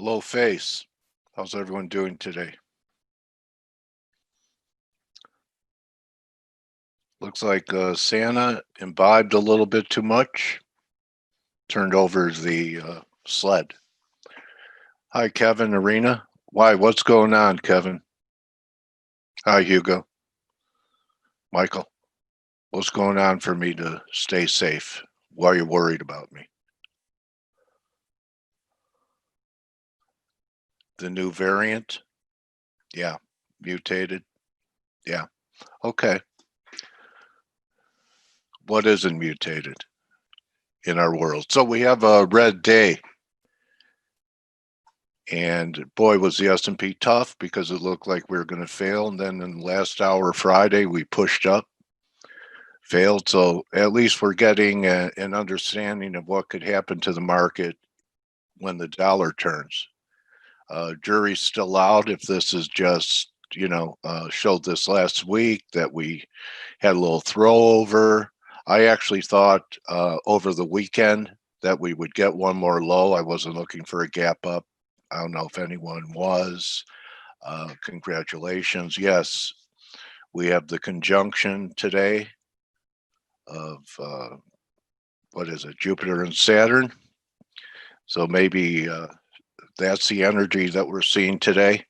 Hello, Face. How's everyone doing today? Looks like Santa imbibed a little bit too much, turned over the sled. Hi, Kevin, Arena. Why, what's going on, Kevin? Hi, Hugo. Michael, what's going on for me to stay safe? Why are you worried about me? The new variant? Yeah, mutated. Yeah, okay. What isn't mutated in our world? So we have a red day. And boy, was the S&P tough because it looked like we were going to fail. And then in the last hour Friday, we pushed up, failed. So at least we're getting an understanding of what could happen to the market when the dollar turns. Jury's still out if this is just, showed this last week that we had a little throwover. I actually thought over the weekend that we would get one more low. I wasn't looking for a gap up. I don't know if anyone was. Congratulations. Yes, we have the conjunction today of, what is it, Jupiter and Saturn. So maybe that's the energy that we're seeing today.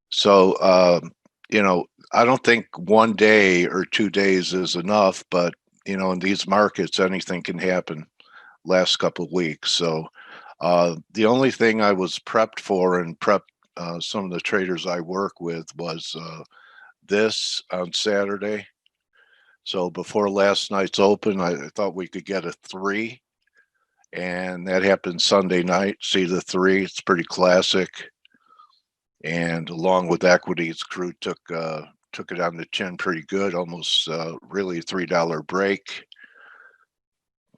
So, I don't think 1 day or 2 days is enough, but, in these markets, anything can happen last couple of weeks. So the only thing I was prepped for and prepped some of the traders I work with was this on Saturday. So before last night's open, I thought we could get a 3, and that happened Sunday night. See the 3, it's pretty classic. And along with equities, crude took it on the chin pretty good, almost really $3 break.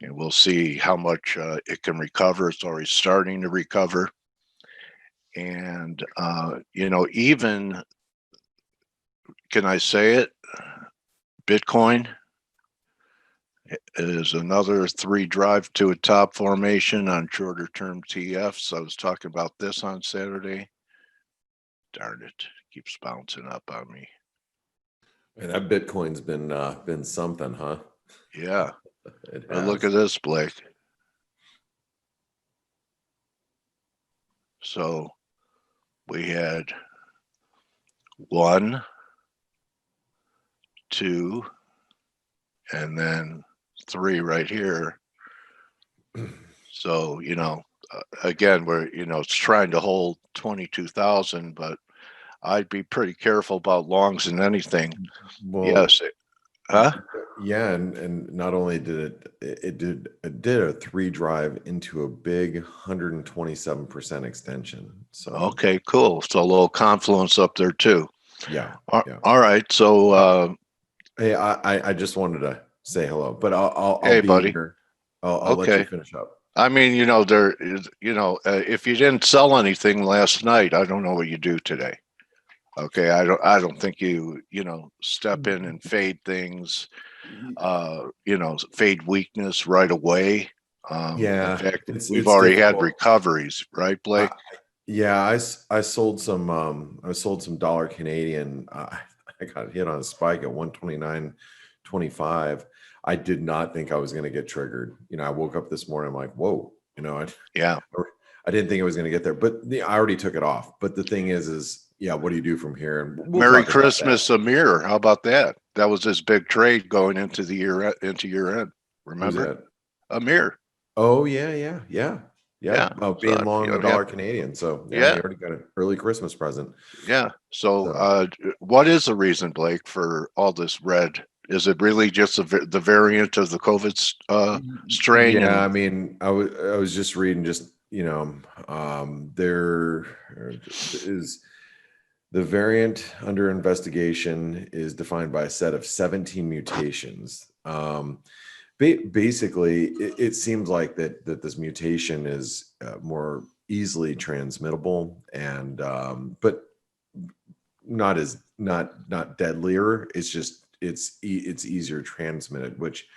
And we'll see how much it can recover. It's already starting to recover. And, even, can I say it? Bitcoin is another 3 drive to a top formation on shorter term TFs. I was talking about this on Saturday. Darn it, keeps bouncing up on me. Man, that Bitcoin's been something, huh? Yeah. But look at this, Blake. So we had 1, 2, and then 3 right here. So, again, we're, it's trying to hold 22,000, but I'd be pretty careful about longs in anything. Well, yes. Huh? Yeah, and not only did it did a 3 drive into a big 127% extension. So Okay, cool. So a little confluence up there too. yeah. All right. So hey, I just wanted to say hello, but I'll hey, be buddy. here. I'll let you finish up. I mean, there is, if you didn't sell anything last night, I don't know what you do today. Okay, I don't think you step in and fade things, fade weakness right away. Yeah, In fact, it's we've already difficult. had recoveries, right, Blake? Yeah, I sold some dollar Canadian. I got hit on a spike at 129.25. I did not think I was going to get triggered. I woke up this morning, I'm like, whoa, I didn't think it was going to get there, but I already took it off. But the thing is yeah, what do you do from here? And Merry Christmas, Amir. How about that? That was his big trade going into the year end. Remember? Amir. Oh yeah. Being long the dollar Canadian. So yeah, he already got an early Christmas present. Yeah. So what is the reason, Blake, for all this red? Is it really just the variant of the COVID strain? Yeah, I mean, I was just reading, there is the variant under investigation is defined by a set of 17 mutations. Basically, it seems like that this mutation is more easily transmittable, and but not deadlier. It's just it's easier transmitted, which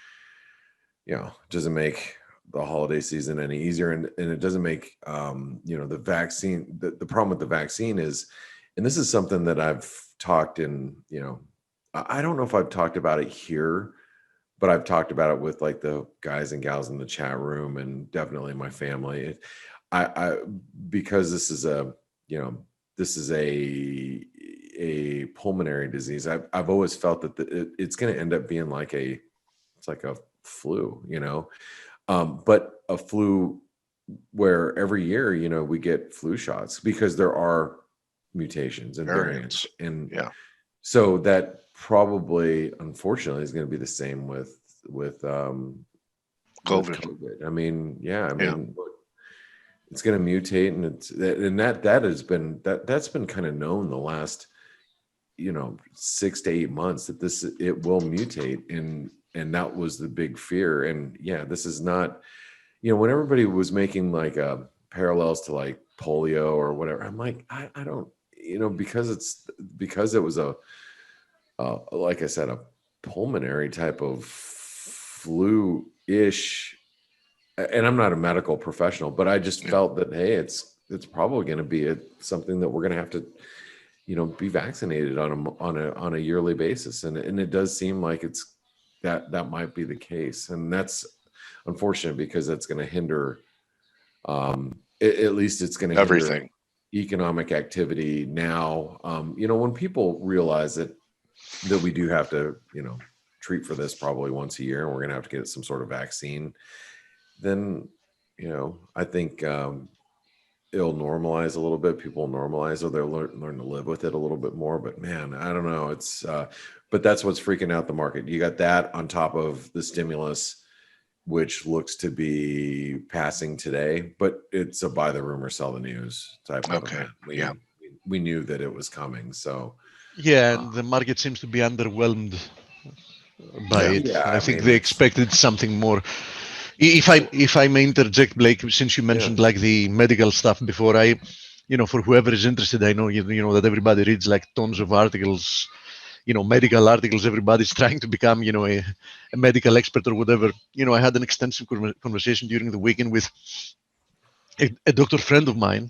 doesn't make the holiday season any easier, and it doesn't make the vaccine. The problem with the vaccine is, and this is something that I've talked in, I don't know if I've talked about it here, but I've talked about it with like the guys and gals in the chat room, and definitely my family. I because this is a pulmonary disease. I've always felt that it's going to end up being like it's like a flu, but a flu where every year, we get flu shots because there are mutations and variants. And so that probably, unfortunately, is going to be the same with COVID. I mean, it's going to mutate, and that's been kind of known the last 6 to 8 months that it will mutate, and that was the big fear. And this is not, when everybody was making like parallels to like polio or whatever, I'm like, I don't, because it was like I said, a pulmonary type of flu-ish. And I'm not a medical professional, but I just felt that, hey, it's probably going to be something that we're going to have to, be vaccinated on a yearly basis, and it does seem like that might be the case, and that's unfortunate because that's going to hinder, at least it's going to everything. Hinder economic activity now. When people realize that we do have to, treat for this probably once a year, and we're going to have to get some sort of vaccine, then, I think it'll normalize a little bit. People will normalize, or they'll learn to live with it a little bit more. But man, I don't know. But that's what's freaking out the market. You got that on top of the stimulus, which looks to be passing today, but it's a buy the rumor, sell the news type of event. We knew that it was coming. So and the market seems to be underwhelmed by it. I think they expected something more. If I may interject, Blake, since you mentioned like the medical stuff before, for whoever is interested, I know that everybody reads like tons of articles, medical articles. Everybody's trying to become, a medical expert or whatever. I had an extensive conversation during the weekend with a doctor friend of mine.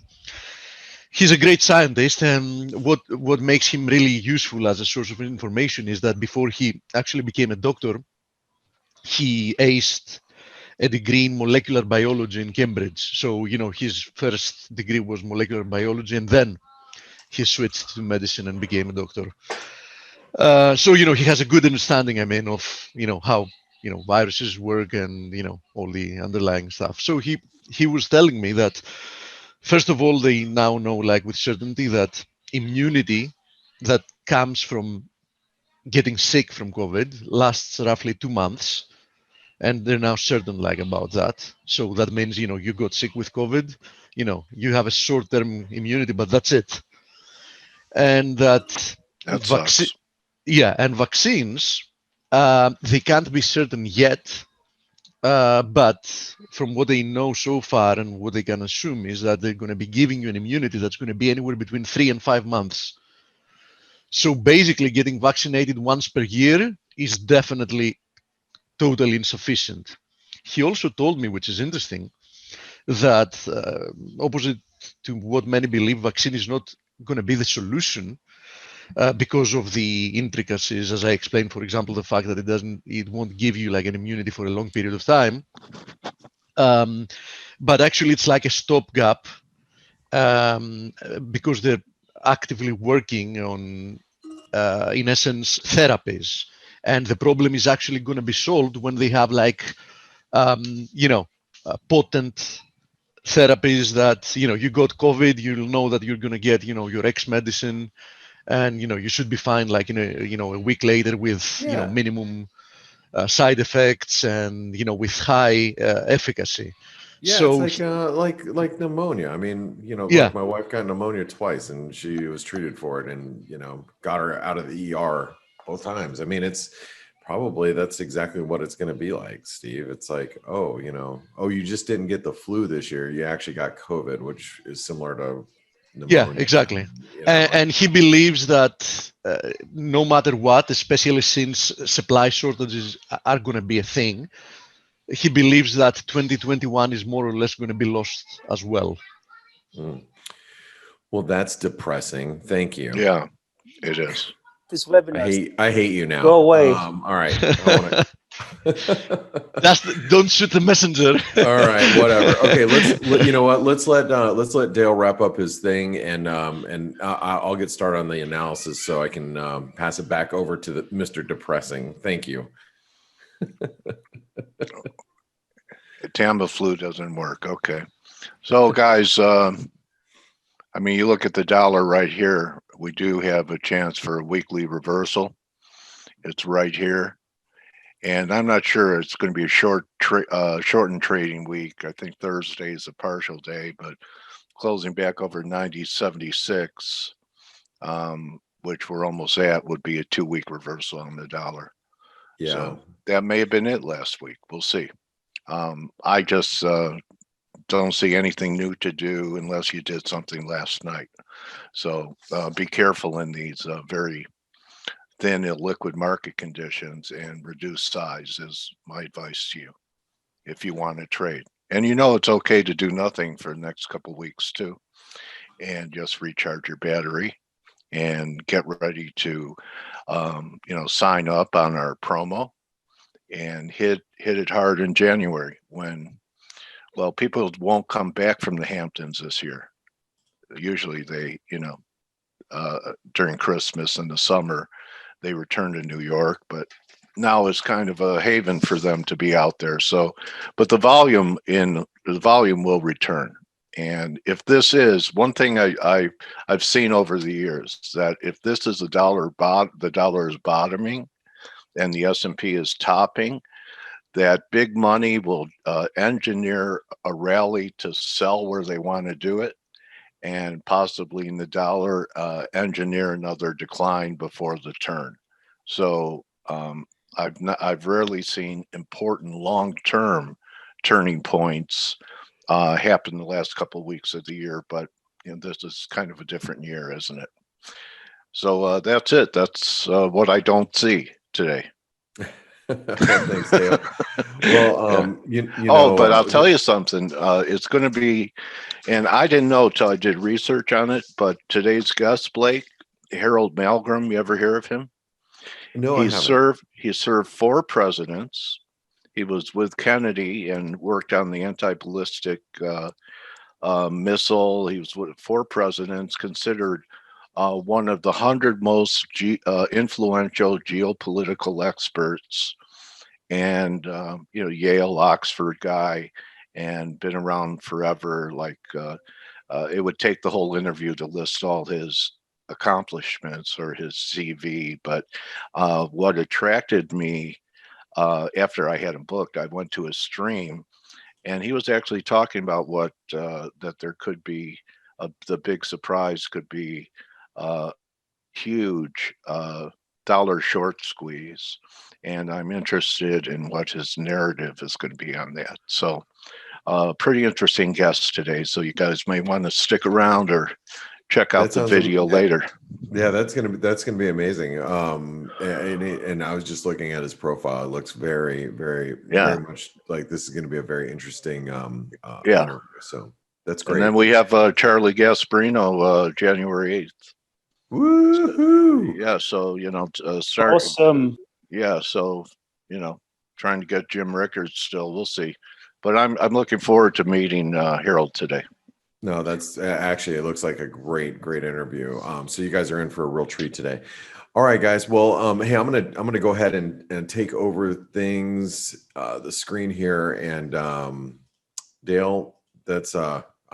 He's a great scientist, and what makes him really useful as a source of information is that before he actually became a doctor, he aced a degree in molecular biology in Cambridge. So, his first degree was molecular biology, and then he switched to medicine and became a doctor. So, he has a good understanding, of, how, viruses work and, all the underlying stuff. So he was telling me that, first of all, they now know, like with certainty, that immunity that comes from getting sick from COVID lasts roughly 2 months. And they're now certain like about that. So that means, you got sick with COVID, you have a short-term immunity, but that's it. And that sucks. And vaccines, they can't be certain yet. But from what they know so far and what they can assume is that they're going to be giving you an immunity that's going to be anywhere between 3 and 5 months. So basically getting vaccinated once per year is definitely totally insufficient. He also told me, which is interesting, that opposite to what many believe, vaccine is not going to be the solution because of the intricacies, as I explained, for example, the fact that it won't give you like an immunity for a long period of time. But actually it's like a stopgap because they're actively working on, in essence, therapies. And the problem is actually going to be solved when they have like, potent therapies that, you got COVID, you'll know that you're going to get, your X medicine, and, you should be fine like a week later with, minimum side effects and, with high efficacy. Yeah, so it's like pneumonia. I mean, like my wife got pneumonia twice, and she was treated for it, and got her out of the ER both times. I mean, it's probably that's exactly what it's going to be like, Steve. It's like, you just didn't get the flu this year. You actually got COVID, which is similar to pneumonia. Yeah, exactly. And he believes that no matter what, especially since supply shortages are going to be a thing, he believes that 2021 is more or less going to be lost as well. Well, that's depressing. Thank you. Yeah, it is. This webinar. I hate you now. Go away. All right. I want to. Don't shoot the messenger. All right, whatever. Okay, you know what? Let's let Dale wrap up his thing, and I'll get started on the analysis so I can pass it back over to Mr. Depressing. Thank you. Tamiflu doesn't work. Okay, so guys, I mean, you look at the dollar right here. We do have a chance for a weekly reversal. It's right here. And I'm not sure it's going to be a shortened trading week. I think Thursday is a partial day, but closing back over 90.76, which we're almost at, would be a 2-week reversal on the dollar. Yeah. So that may have been it last week. We'll see. I just don't see anything new to do unless you did something last night. So be careful in these very thin illiquid market conditions, and reduce size is my advice to you if you want to trade. And you know it's okay to do nothing for the next couple of weeks too, and just recharge your battery and get ready to sign up on our promo and hit it hard in January when, well, people won't come back from the Hamptons this year. Usually they, during Christmas and the summer, they return to New York, but now is kind of a haven for them to be out there. So, but the volume will return. And if this is one thing I've seen over the years, that if this is the dollar is bottoming and the S&P is topping, that big money will engineer a rally to sell where they want to do it, and possibly in the dollar engineer another decline before the turn. So I've rarely seen important long-term turning points happen the last couple of weeks of the year, but this is kind of a different year, isn't it? So that's it. That's what I don't see today. Thanks, Dale. Well, but I'll tell you something. It's going to be, and I didn't know till I did research on it, but today's guest, Blake, Harold Malgrim, you ever hear of him? No, he served 4 presidents. He was with Kennedy and worked on the anti-ballistic missile. He was with 4 presidents, considered one of the 100 most influential geopolitical experts, and Yale, Oxford guy, and been around forever. Like it would take the whole interview to list all his accomplishments or his CV. But what attracted me after I had him booked, I went to his stream, and he was actually talking about what that there could be the big surprise could be huge dollar short squeeze, and I'm interested in what his narrative is going to be on that. So pretty interesting guest today, so you guys may want to stick around or check out the video later. Yeah, that's gonna be amazing. And I was just looking at his profile. It looks very, very, very much like this is going to be a very interesting interview. So that's great. And then we have Charlie Gasparino, January 8th. Woohoo! Yeah, so start. Awesome. Yeah, so trying to get Jim Rickards still. We'll see, but I'm looking forward to meeting Harold today. No, that's actually, it looks like a great interview. So you guys are in for a real treat today. All right, guys. Well, hey, I'm gonna go ahead and take over things, the screen here, and Dale, that's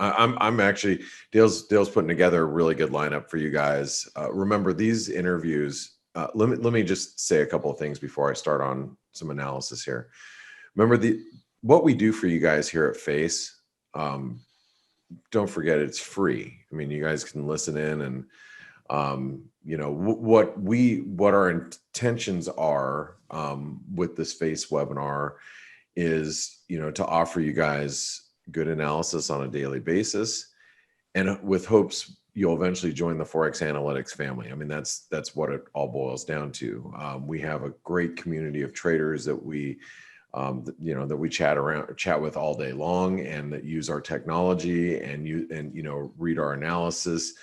I'm actually Dale's putting together a really good lineup for you guys. Remember these interviews. Let me just say a couple of things before I start on some analysis here. Remember what we do for you guys here at Face. Don't forget it's free. I mean, you guys can listen in, and what our intentions are with this Face webinar is to offer you guys good analysis on a daily basis, and with hopes you'll eventually join the ForexAnalytix family. I mean, that's what it all boils down to. We have a great community of traders that we that we chat with all day long, and that use our technology and read our analysis.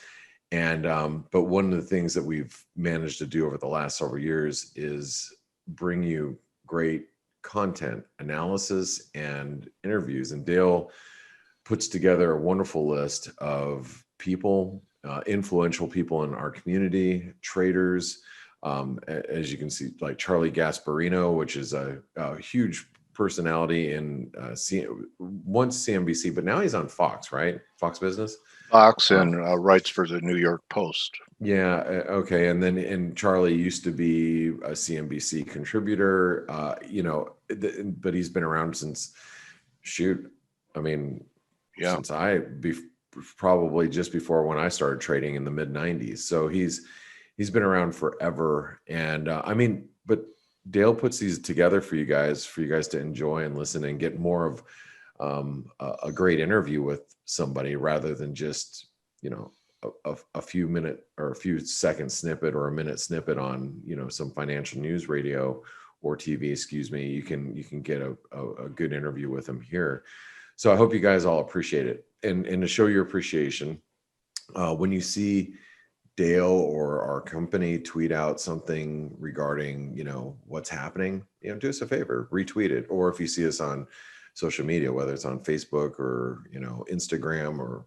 And but one of the things that we've managed to do over the last several years is bring you great content, analysis, and interviews. And Dale puts together a wonderful list of people, influential people in our community, traders. As you can see, like Charlie Gasparino, which is a huge personality in once CNBC, but now he's on Fox, right? Fox Business. Fox and writes for the New York Post. Yeah. Okay. And Charlie used to be a CNBC contributor, but he's been around since, since probably just before when I started trading in the mid 90s. So he's been around forever. And but Dale puts these together for you guys to enjoy and listen and get more of a great interview with somebody, rather than just, a few minute or a few second snippet or a minute snippet on, some financial news radio or TV, you can get a good interview with him here. So I hope you guys all appreciate it. And to show your appreciation, when you see Dale or our company tweet out something regarding, what's happening, do us a favor, retweet it. Or if you see us on social media, whether it's on Facebook or, Instagram or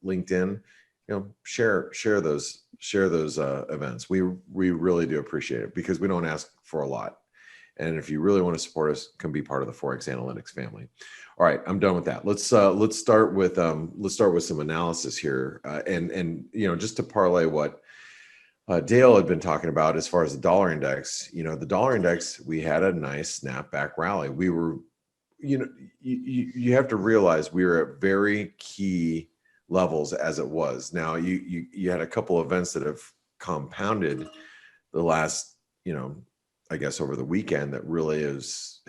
LinkedIn, share those events. We really do appreciate it, because we don't ask for a lot. And if you really want to support us, come be part of the ForexAnalytix family. All right, I'm done with that. Let's start with some analysis here, and just to parlay what Dale had been talking about as far as the dollar index. The dollar index, we had a nice snapback rally. We were, you have to realize we were at very key levels as it was. Now you had a couple events that have compounded the last, I guess over the weekend, that really has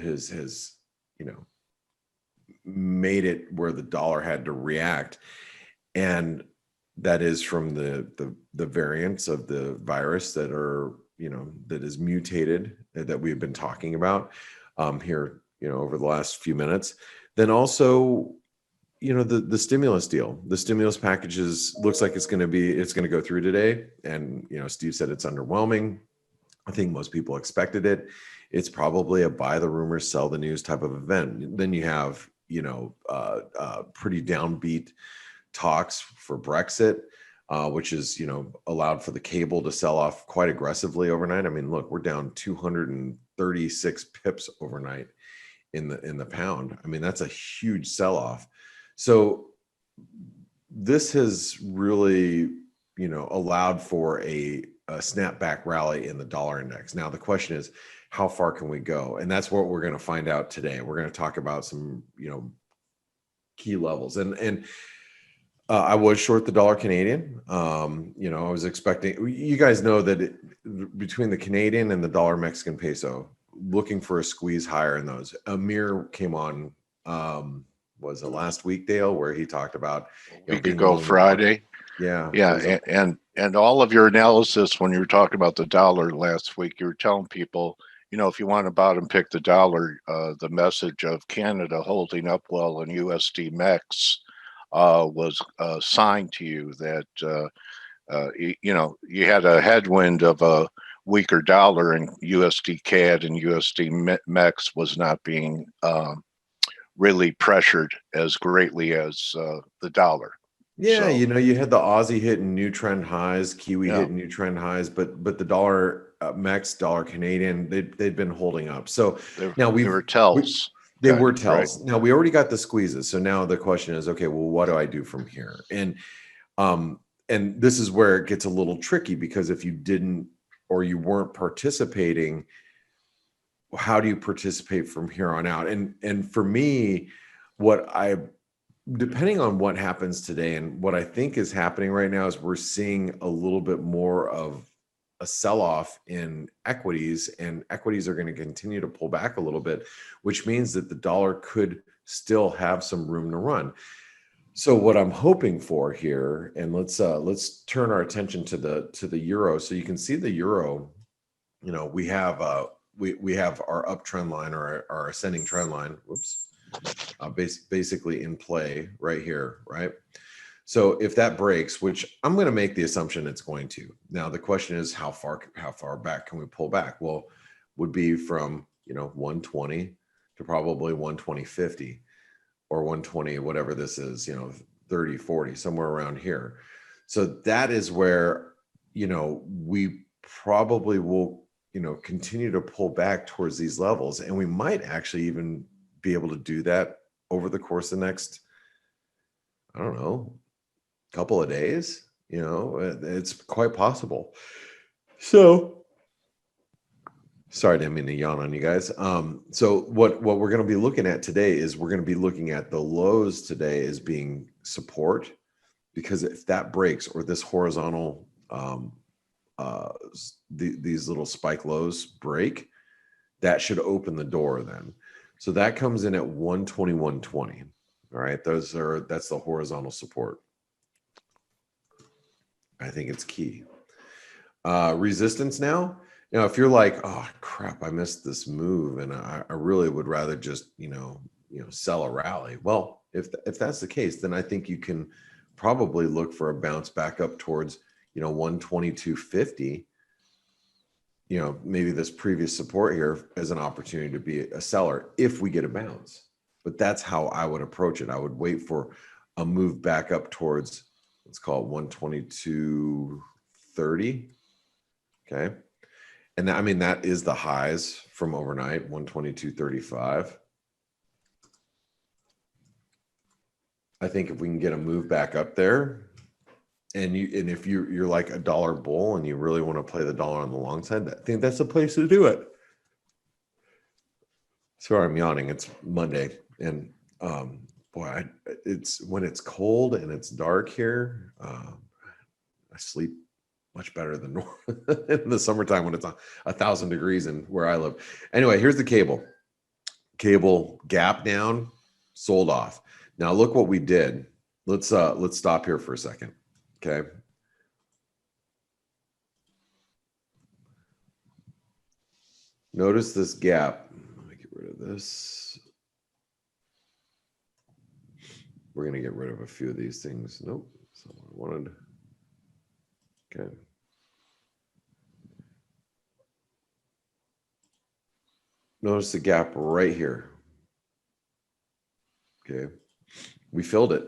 made it where the dollar had to react. And that is from the variants of the virus that are, that is mutated, that we've been talking about here, over the last few minutes. Then also, the stimulus deal, the stimulus packages, looks like it's going to go through today. And, Steve said it's underwhelming. I think most people expected it. It's probably a buy the rumors, sell the news type of event. Then you have, pretty downbeat talks for Brexit, which is, allowed for the cable to sell off quite aggressively overnight. I mean, look, we're down 236 pips overnight in the pound. I mean, that's a huge sell-off. So this has really, allowed for a snapback rally in the dollar index. Now, the question is, how far can we go? And that's what we're going to find out today. We're going to talk about some, key levels. And I was short the dollar Canadian. I was expecting, you guys know that between the Canadian and the dollar Mexican peso, looking for a squeeze higher in those. Amir came on, was it last week, Dale, where he talked about a week ago Friday. Yeah. And all of your analysis when you were talking about the dollar last week, you were telling people, if you want to bottom pick the dollar, the message of Canada holding up well in USD MEX was a sign to you that, you had a headwind of a weaker dollar, and USD CAD and USD MEX was not being really pressured as greatly as the dollar. Yeah, so, you had the Aussie hitting new trend highs, Kiwi hitting new trend highs, but the dollar MEX, dollar Canadian, they'd been holding up. So now they were tells. They were tells. Right. Now we already got the squeezes. So now the question is, okay, well, what do I do from here? And this is where it gets a little tricky, because if you didn't, or you weren't participating, how do you participate from here on out? And for me, depending on what happens today, and what I think is happening right now, is we're seeing a little bit more of a sell-off in equities, and equities are going to continue to pull back a little bit, which means that the dollar could still have some room to run. So what I'm hoping for here, and let's turn our attention to the euro. So you can see the euro, we have we have our uptrend line or our ascending trend line, whoops, basically in play right here, right? So if that breaks, which I'm going to make the assumption it's going to. Now the question is how far back can we pull back? Well, would be from 120 to probably 120.50 or 120, whatever this is, 30, 40, somewhere around here. So that is where we probably will continue to pull back towards these levels, and we might actually even be able to do that over the course of the next, I don't know, couple of days. It's quite possible. So sorry, I didn't mean to yawn on you guys. So what we're going to be looking at today is we're going to be looking at the lows today as being support, because if that breaks, or this horizontal these little spike lows break, that should open the door then. So that comes in at 121.20. All right, that's the horizontal support. I think it's key. Resistance now. If you're like, oh crap, I missed this move, and I really would rather just sell a rally. Well, if that's the case, then I think you can probably look for a bounce back up towards 122.50. Maybe this previous support here as an opportunity to be a seller if we get a bounce. But that's how I would approach it. I would wait for a move back up towards, let's call it 122.30. Okay. And I mean, that is the highs from overnight, 122.35. I think if we can get a move back up there, and if you're like a dollar bull and you really want to play the dollar on the long side, I think that's the place to do it. Sorry, I'm yawning. It's Monday, and boy, it's when it's cold and it's dark here, I sleep much better than normal in the summertime when it's 1,000 degrees and where I live. Anyway, here's the cable gap down, sold off. Now look what we did. Let's stop here for a second. Okay. Notice this gap. Let me get rid of this. We're going to get rid of a few of these things. Nope. That's not what I wanted. Okay. Notice the gap right here. Okay. We filled it.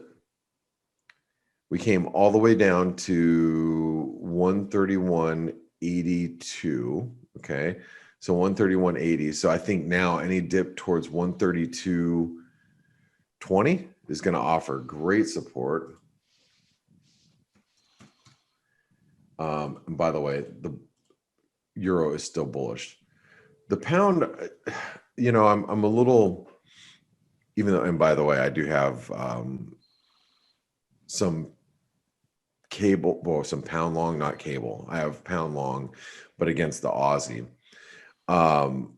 We came all the way down to 131.82. Okay. So 131.80. So I think now any dip towards 132.20 is going to offer great support. And by the way, the euro is still bullish. The pound, I'm a little, even though, and by the way, I do have some cable, well, some pound long, not cable. I have pound long, but against the Aussie. And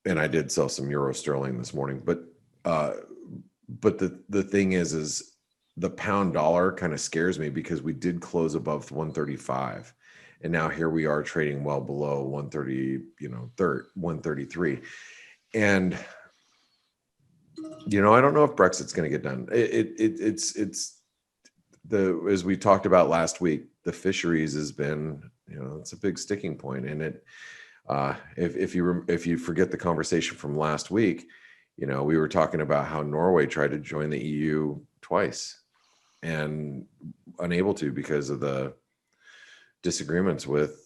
I did sell some euro sterling this morning, but the thing is the pound dollar kind of scares me, because we did close above 135, and now here we are trading well below 130, 133. And I don't know if Brexit's going to get done. It's as we talked about last week, the fisheries has been, it's a big sticking point. And it, if you forget the conversation from last week, we were talking about how Norway tried to join the EU twice and unable to because of the disagreements with,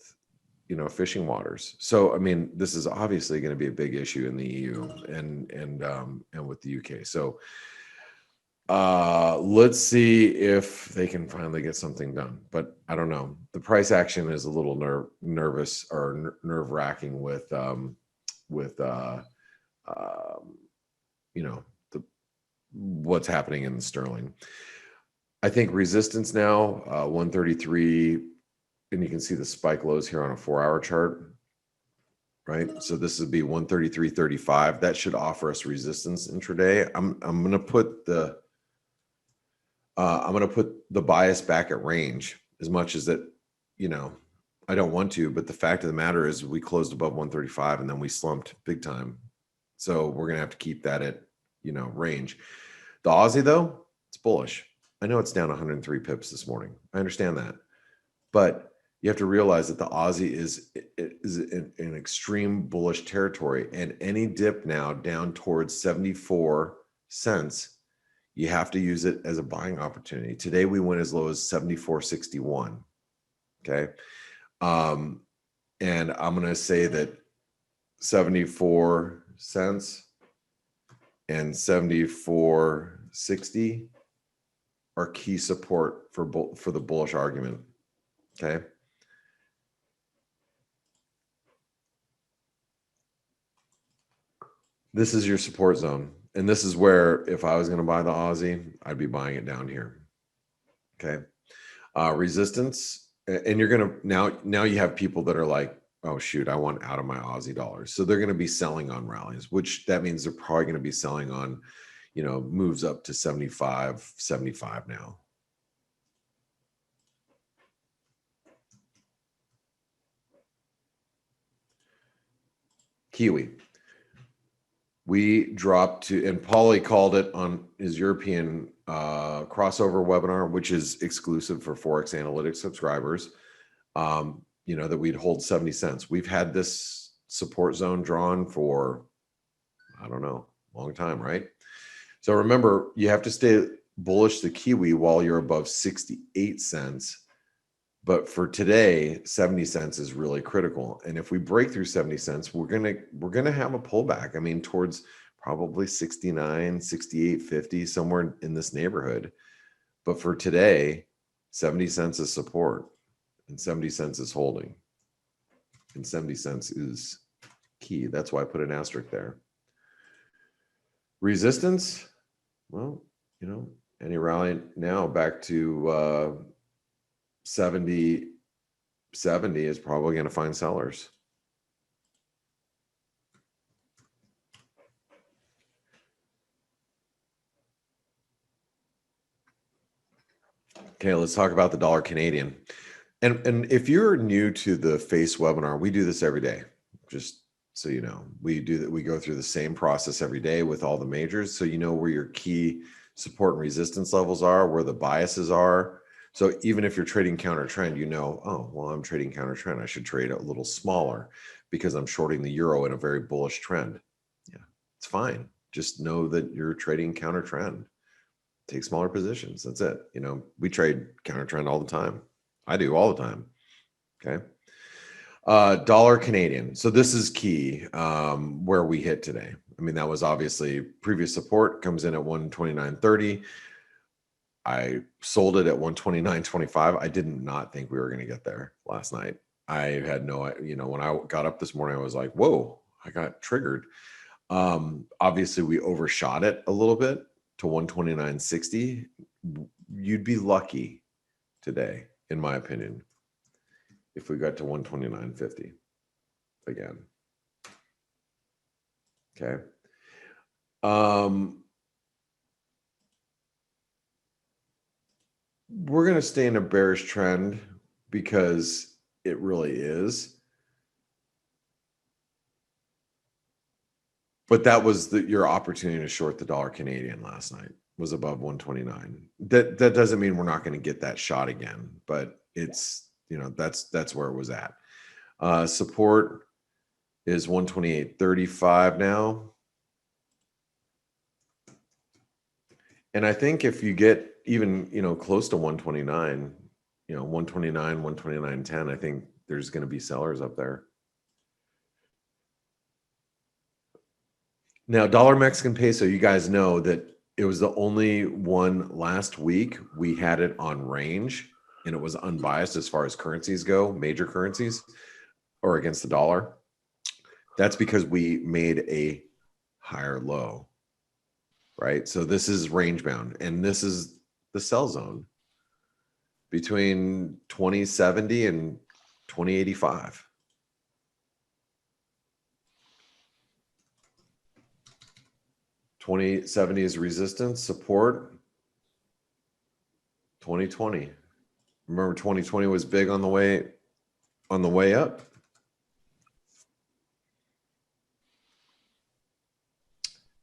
fishing waters. So, I mean, this is obviously going to be a big issue in the EU and with the UK. So, let's see if they can finally get something done, but I don't know. The price action is a little nervous or nerve-wracking with what's happening in the sterling. I think resistance now, 133, and you can see the spike lows here on a 4-hour chart, right? So this would be 133.35. That should offer us resistance intraday. I'm going to put the bias back at range, as much as that, I don't want to, but the fact of the matter is we closed above 135 and then we slumped big time. So we're going to have to keep that at, range. The Aussie though, it's bullish. I know it's down 103 pips this morning. I understand that. But you have to realize that the Aussie is in extreme bullish territory, and any dip now down towards 74 cents, you have to use it as a buying opportunity. Today we went as low as 74.61. Okay. And I'm going to say that 74 cents and 74.60 are key support for the bullish argument. Okay. This is your support zone. And this is where, if I was going to buy the Aussie, I'd be buying it down here. Okay. Resistance. And you're going to, now you have people that are like, oh shoot, I want out of my Aussie dollars. So they're going to be selling on rallies, which that means they're probably going to be selling on, moves up to 75 now. Kiwi. We dropped to, and Paulie called it on his European crossover webinar, which is exclusive for ForexAnalytix subscribers, that we'd hold 70 cents. We've had this support zone drawn for, I don't know, a long time, right? So remember, you have to stay bullish the Kiwi while you're above 68 cents. But for today, 70 cents is really critical. And if we break through 70 cents, we're gonna have a pullback. I mean, towards probably 69, 68.50, somewhere in this neighborhood. But for today, 70 cents is support and 70 cents is holding. And 70 cents is key. That's why I put an asterisk there. Resistance, well, any rally now back to 70 is probably going to find sellers. Okay, let's talk about the dollar Canadian. And if you're new to the FACE webinar, we do this every day. Just so you know, we go through the same process every day with all the majors. So you know where your key support and resistance levels are, where the biases are. So even if you're trading counter trend, oh, well, I'm trading counter trend. I should trade a little smaller because I'm shorting the euro in a very bullish trend. Yeah, it's fine. Just know that you're trading counter trend. Take smaller positions. That's it. We trade counter trend all the time. I do all the time. Okay. Dollar Canadian. So this is key where we hit today. I mean, that was obviously previous support comes in at 129.30. I sold it at 129.25. I did not think we were going to get there last night. I had no, when I got up this morning, I was like, whoa, I got triggered. Obviously we overshot it a little bit to 129.60. You'd be lucky today, in my opinion, if we got to 129.50 again. Okay. We're going to stay in a bearish trend because it really is. But that was your opportunity to short the dollar Canadian last night, was above 129. That doesn't mean we're not going to get that shot again, but it's, that's where it was at. Support is 128.35 now. And I think if you get even, close to 129, 129, 129.10, I think there's going to be sellers up there. Now, dollar Mexican peso, you guys know that it was the only one last week we had it on range, and it was unbiased as far as currencies go, major currencies, or against the dollar. That's because we made a higher low, right? So this is range bound, and this is the sell zone between 2070 and 2085. $20.70 is resistance, support. 2020. Remember 2020 was big on the way on the way up.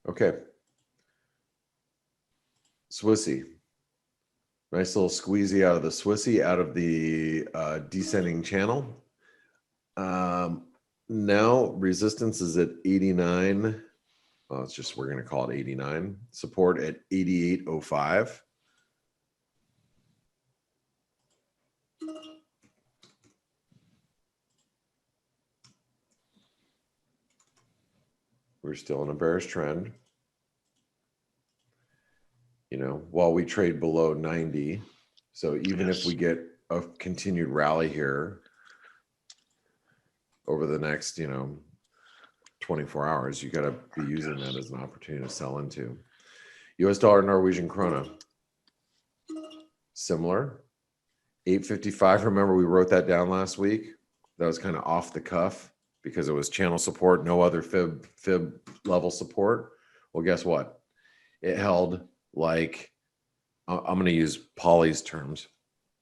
Okay. Swissy. Nice little squeezy out of the Swissy, out of the descending channel. Now resistance is at 89. Well, it's just, we're going to call it 89. Support at 88.05. We're still in a bearish trend. You know, while we trade below 90. So even if we get a continued rally here over the next, 24 hours, you got to be using that as an opportunity to sell into. US dollar, Norwegian krona. Similar. 855. Remember, we wrote that down last week. That was kind of off the cuff because it was channel support, no other fib level support. Well, guess what? It held like, I'm going to use Polly's terms.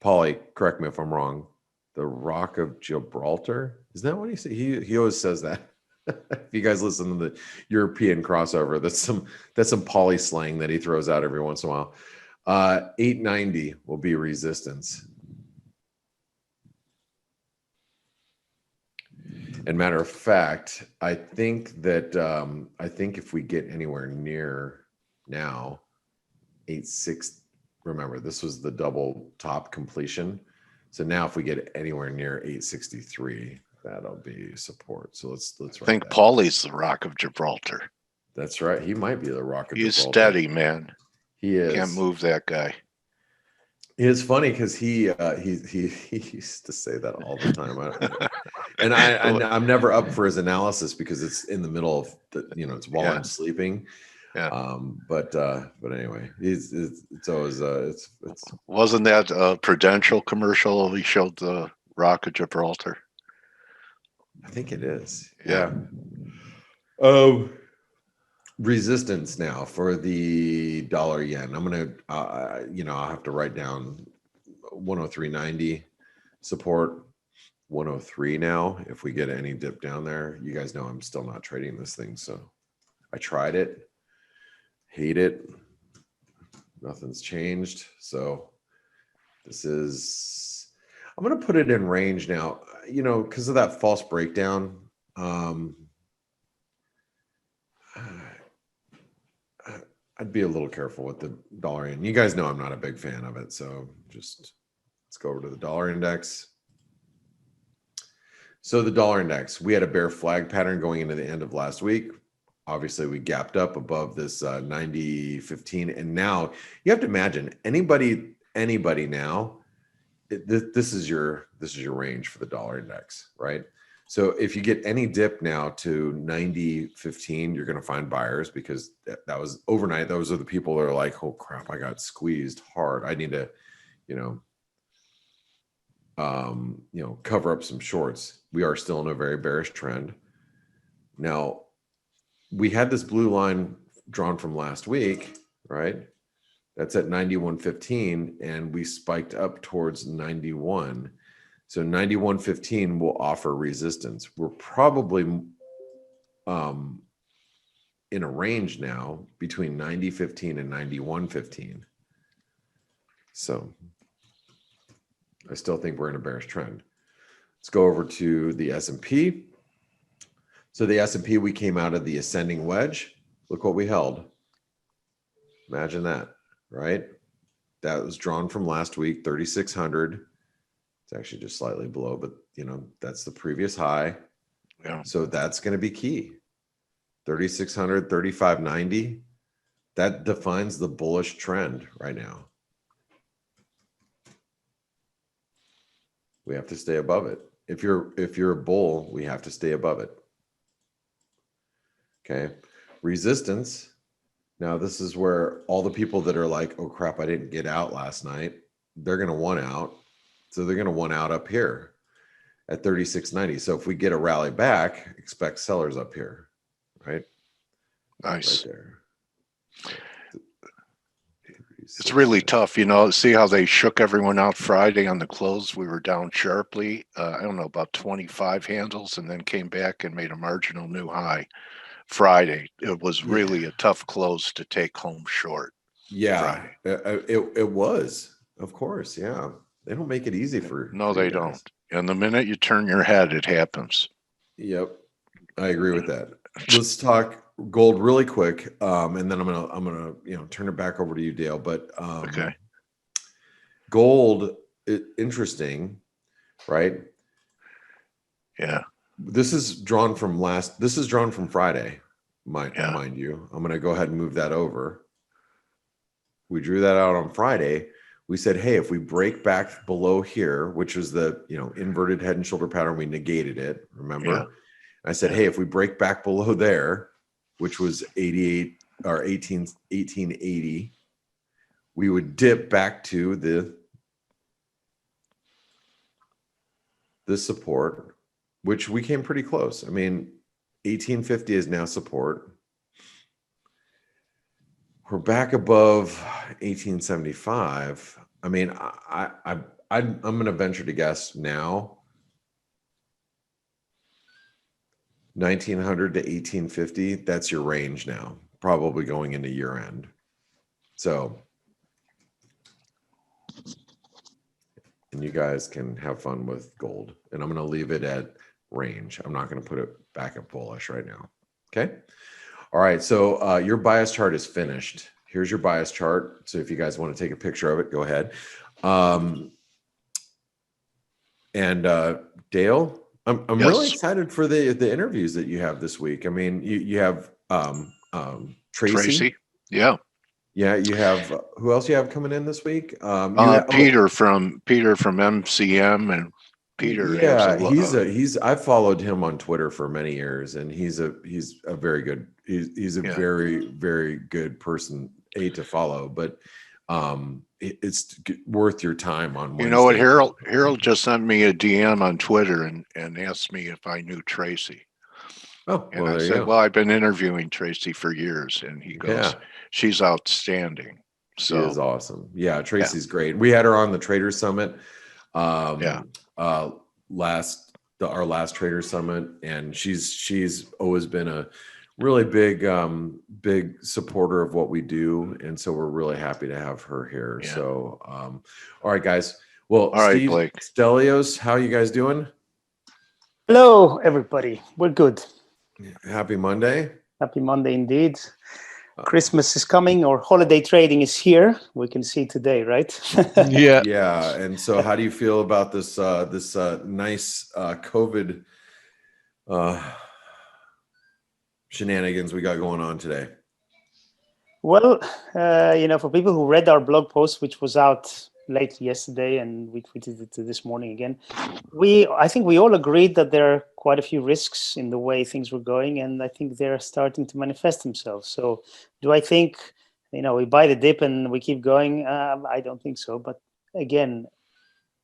Polly, correct me if I'm wrong. The Rock of Gibraltar? Is that what he said? He always says that. If you guys listen to the European crossover, that's some Polly slang that he throws out every once in a while. 890 will be resistance. And matter of fact, I think that if we get anywhere near now, 86. Remember, this was the double top completion. So now if we get anywhere near 863, that'll be support. So let's I think Paulie's the Rock of Gibraltar. That's right. He might be the Rock of He's Gibraltar. steady, man. He is. Can't move that guy. It's funny because he used to say that all the time. I'm never up for his analysis because it's in the middle of the, it's while I'm sleeping. Yeah. But anyway, it's always it's wasn't that a Prudential commercial? He showed the Rock of Gibraltar. I think it is. Yeah. Resistance now for the dollar yen. I'm gonna I'll have to write down 103.90 support. 103 now. If we get any dip down there, you guys know I'm still not trading this thing. So I tried it. Hate it. Nothing's changed. So this is, I'm going to put it in range now, because of that false breakdown. I'd be a little careful with the dollar yen. You guys know I'm not a big fan of it. So just let's go over to the dollar index. So the dollar index, we had a bear flag pattern going into the end of last week. Obviously, we gapped up above this 90.15, and now you have to imagine anybody now. This is your range for the dollar index, right? So if you get any dip now to 90.15, you're going to find buyers because that was overnight. Those are the people that are like, "Oh crap, I got squeezed hard. I need to, cover up some shorts." We are still in a very bearish trend. Now, we had this blue line drawn from last week, right? That's at 91.15, and we spiked up towards 91. So 91.15 will offer resistance. We're probably in a range now between 90.15 and 91.15. So I still think we're in a bearish trend. Let's go over to the S&P. So the S&P, we came out of the ascending wedge. Look what we held. Imagine that, right? That was drawn from last week, 3,600. It's actually just slightly below, but that's the previous high. Yeah. So that's going to be key. 3,600, 3,590. That defines the bullish trend right now. We have to stay above it. If you're a bull, we have to stay above it. Okay. Resistance. Now this is where all the people that are like, "Oh crap, I didn't get out last night," they're going to want out. So they're going to want out up here at 36.90. So if we get a rally back, expect sellers up here, right? Nice. Right there. It's really tough, see how they shook everyone out Friday on the close. We were down sharply, I don't know, about 25 handles, and then came back and made a marginal new high Friday. It was really a tough close to take home short. Yeah, it was, of course. Yeah. They don't make it easy for they don't. And the minute you turn your head, it happens. Yep. I agree with that. Let's talk gold really quick. And then I'm gonna turn it back over to you, Dale. But okay. Gold, interesting, right? Yeah. This is drawn from Friday, mind you. I'm gonna go ahead and move that over. We drew that out on Friday. We said, hey, if we break back below here, which was the inverted head and shoulder pattern, we negated it. Remember? Yeah. I said, hey, if we break back below there, which was 88 or 1880, we would dip back to the support, which we came pretty close. I mean, 1850 is now support. We're back above 1875. I mean, I'm going to venture to guess now 1900 to 1850. That's your range now, probably going into year end. So, and you guys can have fun with gold, and I'm going to leave it at range. I'm not going to put it back at bullish right now. Okay. All right, so your bias chart is finished. Here's your bias chart. So if you guys want to take a picture of it, go ahead. Dale, I'm really excited for the interviews that you have this week. I mean, you have Tracy. Yeah. Yeah, you have who else you have coming in this week? Peter from MCM, and Peter. Yeah, I've followed him on Twitter for many years, and he's a very good. He's a very, very good person to follow, but it's worth your time on Wednesday. You know what, Harold just sent me a DM on Twitter and asked me if I knew Tracy. Oh, and I said, well, I've been interviewing Tracy for years, and he goes, she's outstanding. So she is awesome. Yeah, Tracy's great. We had her on the Trader Summit. Our last Trader Summit, and she's always been a really big supporter of what we do, and so we're really happy to have her here. So all right, guys. Well, all right, Steve, Blake. Stelios, how you guys doing? Hello, everybody. We're good. Happy Monday. Happy Monday indeed. Christmas is coming, or holiday trading is here. We can see today, right? Yeah. And so how do you feel about this nice COVID shenanigans we got going on today? Well, for people who read our blog post, which was out late yesterday, and we tweeted it this morning again, I think we all agreed that there are quite a few risks in the way things were going, and I think they're starting to manifest themselves. So do I think, we buy the dip and we keep going? I don't think so. But again,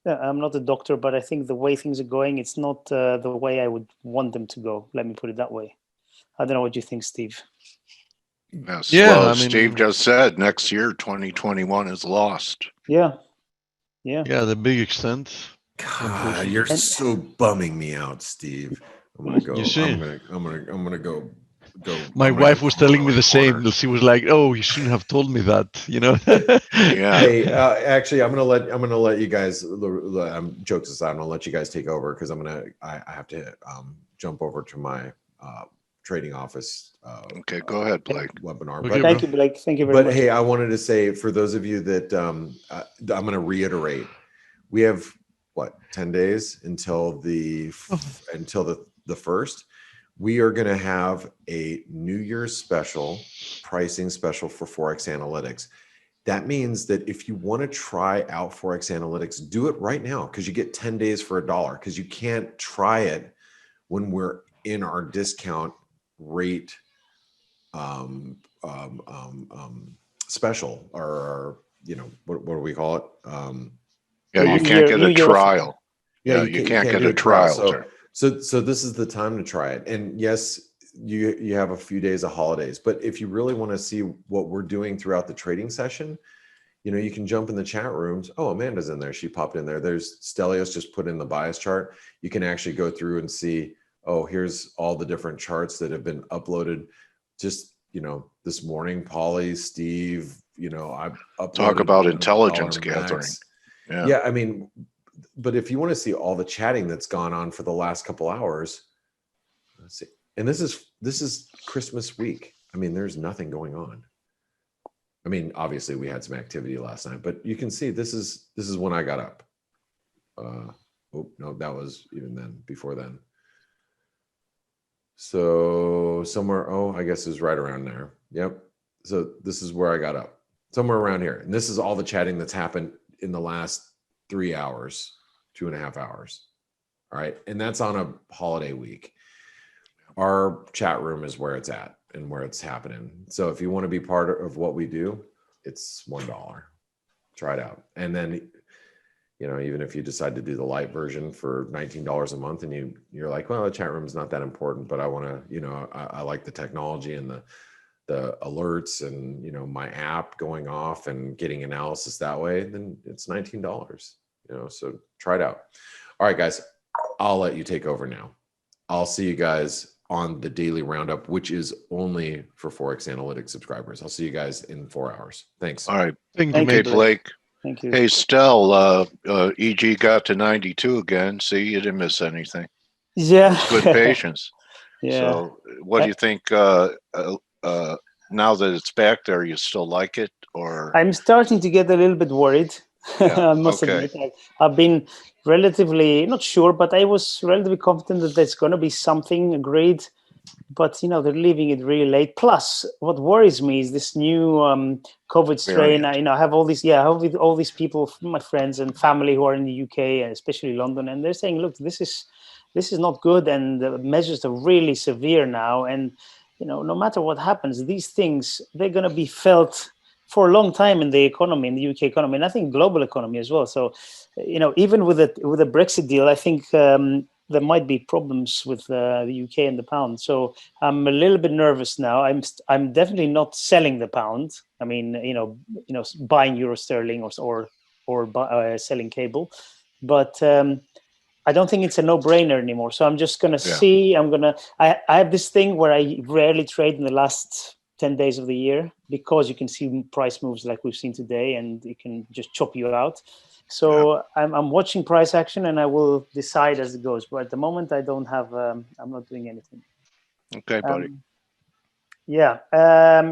I'm not a doctor, but I think the way things are going, it's not the way I would want them to go. Let me put it that way. I don't know what you think, Steve. Yes. Well, Steve just said next year, 2021 is lost. Yeah, the big extent. God, you're so bumming me out, Steve. I'm gonna go. You see? I'm gonna go. My wife was telling me the same. She was like, "Oh, you shouldn't have told me that." Yeah. Hey, actually, I'm gonna let you guys. Jokes aside, I'm gonna let you guys take over because I have to jump over to my trading office. Okay, go ahead, Blake. Webinar. Okay, thank you, Blake. Thank you very much. But hey, I wanted to say for those of you that I'm going to reiterate, we have 10 days until the first. We are going to have a New Year's pricing special for ForexAnalytix. That means that if you want to try out ForexAnalytix, do it right now because you get 10 days for $1. Because you can't try it when we're in our discount rate special, or what do we call it? You can't get a trial. You can't get a trial. So this is the time to try it. And yes, you have a few days of holidays, but if you really want to see what we're doing throughout the trading session, you know, you can jump in the chat rooms. Oh, Amanda's in there. She popped in there. There's Stelios just put in the bias chart. You can actually go through and see, oh, here's all the different charts that have been uploaded just, you know, this morning. Polly, Steve, you know, I've uploaded. Talk about one intelligence $1 gathering. max. Yeah. I mean, but if you want to see all the chatting that's gone on for the last couple hours, let's see. And this is Christmas week. I mean, there's nothing going on. I mean, obviously we had some activity last night, but you can see this is when I got up. Oh no, that was even then, before then. So somewhere, oh, I guess is right around there. Yep. So this is where I got up, somewhere around here. And this is all the chatting that's happened in the last 3 hours, 2.5 hours. All right. And that's on a holiday week. Our chat room is where it's at and where it's happening. So if you want to be part of what we do, it's $1. Try it out. And then, you know, even if you decide to do the light version for $19 a month and you're like, well, the chat room is not that important, but I want to, you know, I like the technology and the alerts and, you know, my app going off and getting analysis that way, then it's $19, you know, so try it out. All right, guys, I'll let you take over now. I'll see you guys on the daily roundup, which is only for ForexAnalytix subscribers. I'll see you guys in 4 hours. Thanks. All right. Thank you, Okay, Blake. Thank you. Hey, Stel, EG got to 92 again. See, you didn't miss anything. Yeah. That's good patience. Yeah. So what do you think now that it's back there, you still like it? Or I'm starting to get a little bit worried. Yeah, I must admit, I've been relatively, not sure, but I was relatively confident that there's going to be something agreed. But, you know, they're leaving it really late. Plus, what worries me is this new COVID strain. Variant. You know, I have all these, I have all these people, my friends and family who are in the UK and especially London, and they're saying, look, this is not good, and the measures are really severe now. And, you know, no matter what happens, these things, they're going to be felt for a long time in the economy, in the UK economy, and I think global economy as well. So, you know, even with a Brexit deal, I think there might be problems with the UK and the pound. So I'm a little bit nervous now. I'm definitely not selling the pound. I mean, you know, buying euro sterling or selling cable, but I don't think it's a no-brainer anymore. So I'm just gonna see. I have this thing where I rarely trade in the last 10 days of the year because you can see price moves like we've seen today, and it can just chop you out. So I'm watching price action, and I will decide as it goes. But at the moment, I don't have. I'm not doing anything. Okay, buddy.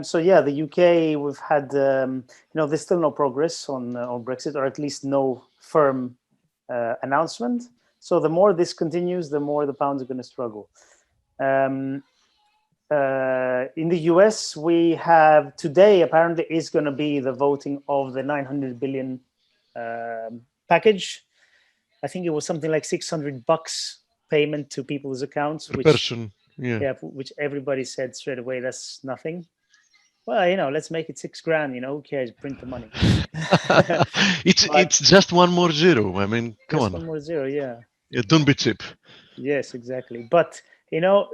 So the UK, we've had. You know, there's still no progress on Brexit, or at least no firm announcement. So the more this continues, the more the pounds are going to struggle. In the US, we have today apparently is going to be the voting of the 900 billion package. I think it was something like $600 payment to people's accounts, per person. Which everybody said straight away that's nothing. Well, you know, let's make it $6,000. You know, who cares? Print the money. It's just one more zero. I mean, come on. One more zero, yeah. Don't be cheap. Yes, exactly. But you know,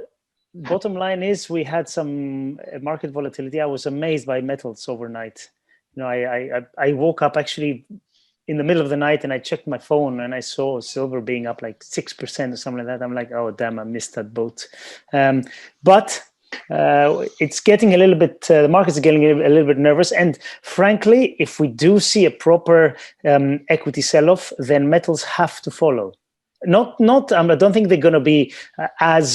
bottom line is we had some market volatility. I was amazed by metals overnight. You know, I woke up actually in the middle of the night and I checked my phone and I saw silver being up like 6% or something like that. I'm like, oh damn, I missed that boat. But it's getting a little bit. The markets are getting a little bit nervous. And frankly, if we do see a proper equity sell-off, then metals have to follow. Not. I don't think they're going to be as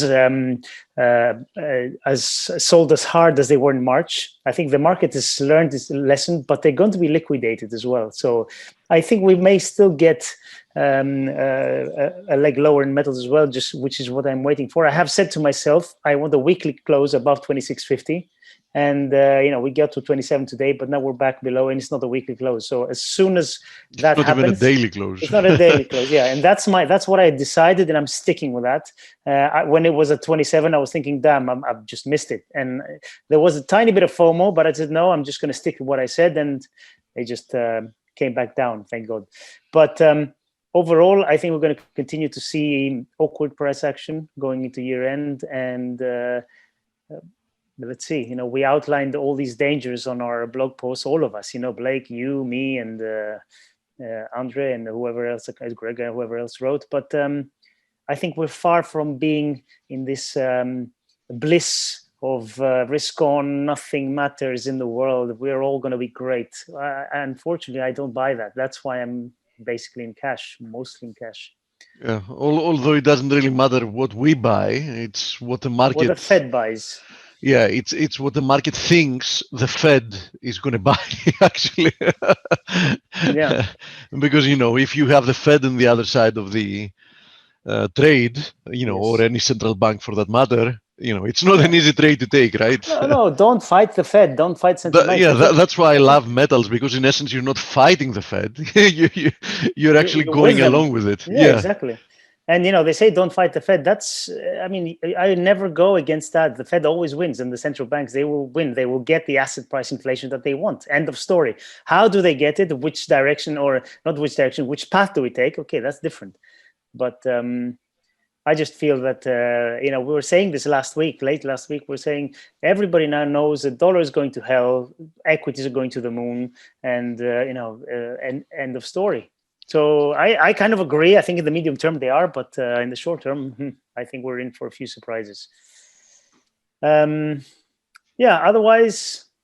sold as hard as they were in March. I think the market has learned its lesson, but they're going to be liquidated as well. So I think we may still get a leg lower in metals as well, which is what I'm waiting for. I have said to myself, I want a weekly close above 26.50. And, you know, we got to 27 today, but now we're back below and it's not a weekly close. So as soon as that happens, even a daily close. It's not a daily close. Yeah. And that's what I decided, and I'm sticking with that. When it was at 27, I was thinking, damn, I've just missed it. And there was a tiny bit of FOMO, but I said, no, I'm just going to stick with what I said. And they just came back down, thank God. But overall, I think we're going to continue to see awkward price action going into year end, and let's see. We outlined all these dangers on our blog post, all of us. Blake, you, me, and Andre, and whoever else, Greg, whoever else wrote. But I think we're far from being in this bliss of risk on, nothing matters in the world. We're all going to be great. Unfortunately, I don't buy that. That's why I'm basically in cash, mostly in cash. Yeah, although it doesn't really matter what we buy, it's what the market. What the Fed buys. Yeah, it's what the market thinks the Fed is going to buy, actually. Yeah. Because, if you have the Fed on the other side of the trade, yes, or any central bank for that matter, it's not an easy trade to take, right? No, don't fight the Fed. Don't fight central banks. Yeah, that's why I love metals, because in essence, you're not fighting the Fed. you're actually going along with it. Yeah, exactly. And, they say don't fight the Fed. That's, I never go against that. The Fed always wins, and the central banks, they will win. They will get the asset price inflation that they want. End of story. How do they get it? Which direction, or not which direction, which path do we take? Okay, that's different. But I just feel that, we were saying this late last week, we're saying everybody now knows the dollar is going to hell, equities are going to the moon, and, end of story. So I kind of agree. I think in the medium term they are, but in the short term, I think we're in for a few surprises. Otherwise,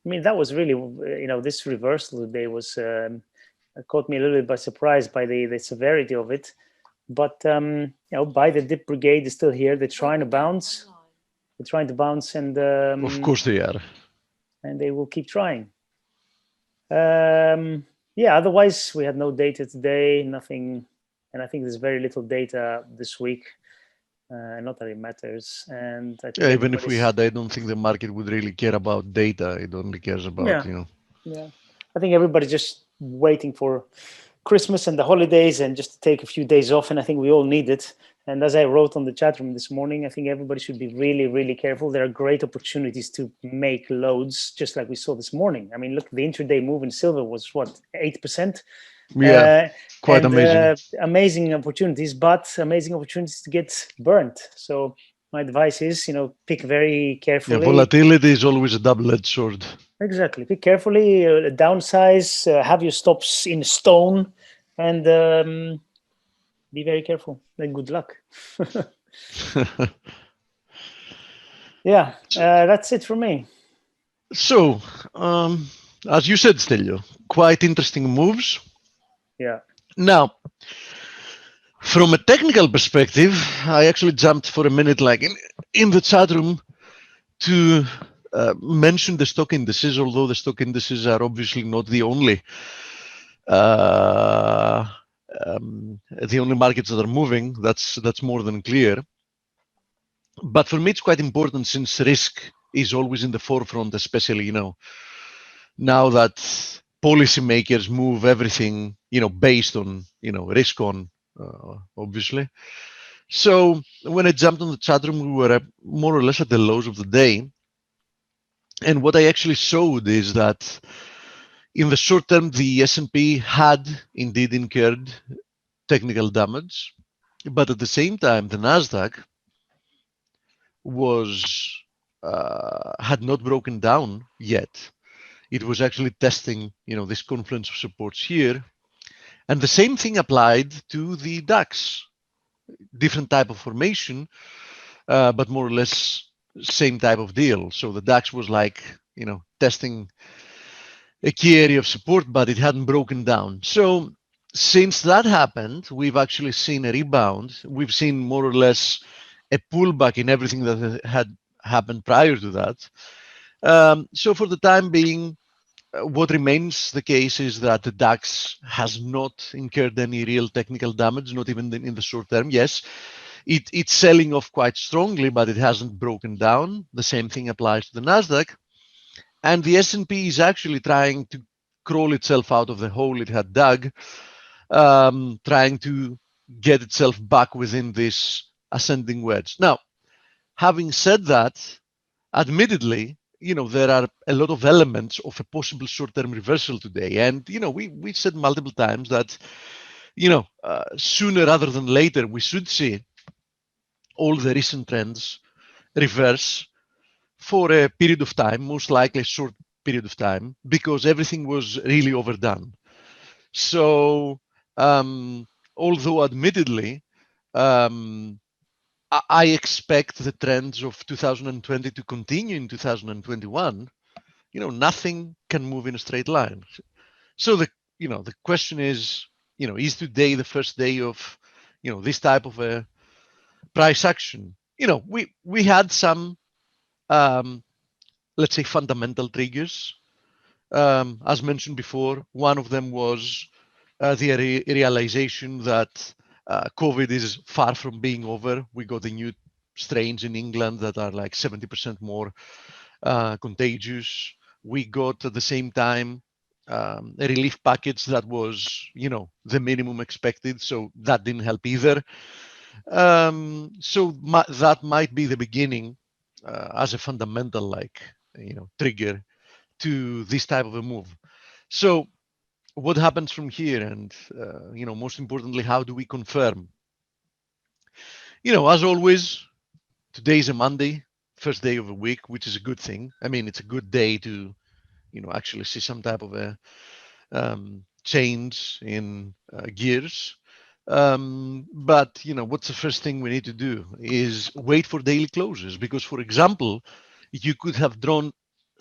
that was really, this reversal today was, caught me a little bit by surprise by the severity of it. But, buy the dip brigade is still here. They're trying to bounce. And of course they are. And they will keep trying. Otherwise, we had no data today, nothing. And I think there's very little data this week. Not that it matters. And I think even if we had, I don't think the market would really care about data. It only cares about, Yeah, I think everybody's just waiting for Christmas and the holidays and just to take a few days off, and I think we all need it. And as I wrote on the chat room this morning, I think everybody should be really, really careful. There are great opportunities to make loads, just like we saw this morning. Look, the intraday move in silver was what, 8%? Yeah, quite amazing. Amazing opportunities, but amazing opportunities to get burnt. So my advice is, pick very carefully. Yeah, volatility is always a double-edged sword. Exactly. Pick carefully, downsize, have your stops in stone, and be very careful. And good luck. That's it for me. So, as you said, Stelio, quite interesting moves. Yeah. Now, from a technical perspective, I actually jumped for a minute, like in the chat room, to mention the stock indices, although the stock indices are obviously not the only markets that are moving. That's more than clear. But for me, it's quite important, since risk is always in the forefront, especially now that policymakers move everything based on risk on, obviously. So when I jumped on the chat room, we were more or less at the lows of the day. And what I actually showed is that in the short term, the S&P had indeed incurred technical damage, but at the same time, the Nasdaq had not broken down yet. It was actually testing, this confluence of supports here, and the same thing applied to the DAX. Different type of formation, but more or less same type of deal. So the DAX was like, testing a key area of support, but it hadn't broken down. So since that happened, we've actually seen a rebound. We've seen more or less a pullback in everything that had happened prior to that. So for the time being, what remains the case is that the DAX has not incurred any real technical damage, not even in the short term. Yes, it's selling off quite strongly, but it hasn't broken down. The same thing applies to the Nasdaq. And the S&P is actually trying to crawl itself out of the hole it had dug, trying to get itself back within this ascending wedge. Now, having said that, admittedly, there are a lot of elements of a possible short-term reversal today. And, we said multiple times that, sooner rather than later, we should see all the recent trends reverse. for a period of time, most likely a short period of time, because everything was really overdone. So, although admittedly, I expect the trends of 2020 to continue in 2021. Nothing can move in a straight line. So the question is, is today the first day of, this type of a price action? We had some, let's say, fundamental triggers. As mentioned before, one of them was the realization that COVID is far from being over. We got the new strains in England that are like 70% more contagious. We got at the same time a relief package that was, the minimum expected. So that didn't help either. That might be the beginning as a fundamental, trigger to this type of a move. So what happens from here? And, most importantly, how do we confirm? As always, today is a Monday, first day of a week, which is a good thing. I mean, it's a good day to, actually see some type of a change in gears. But, what's the first thing we need to do is wait for daily closes. Because, for example, you could have drawn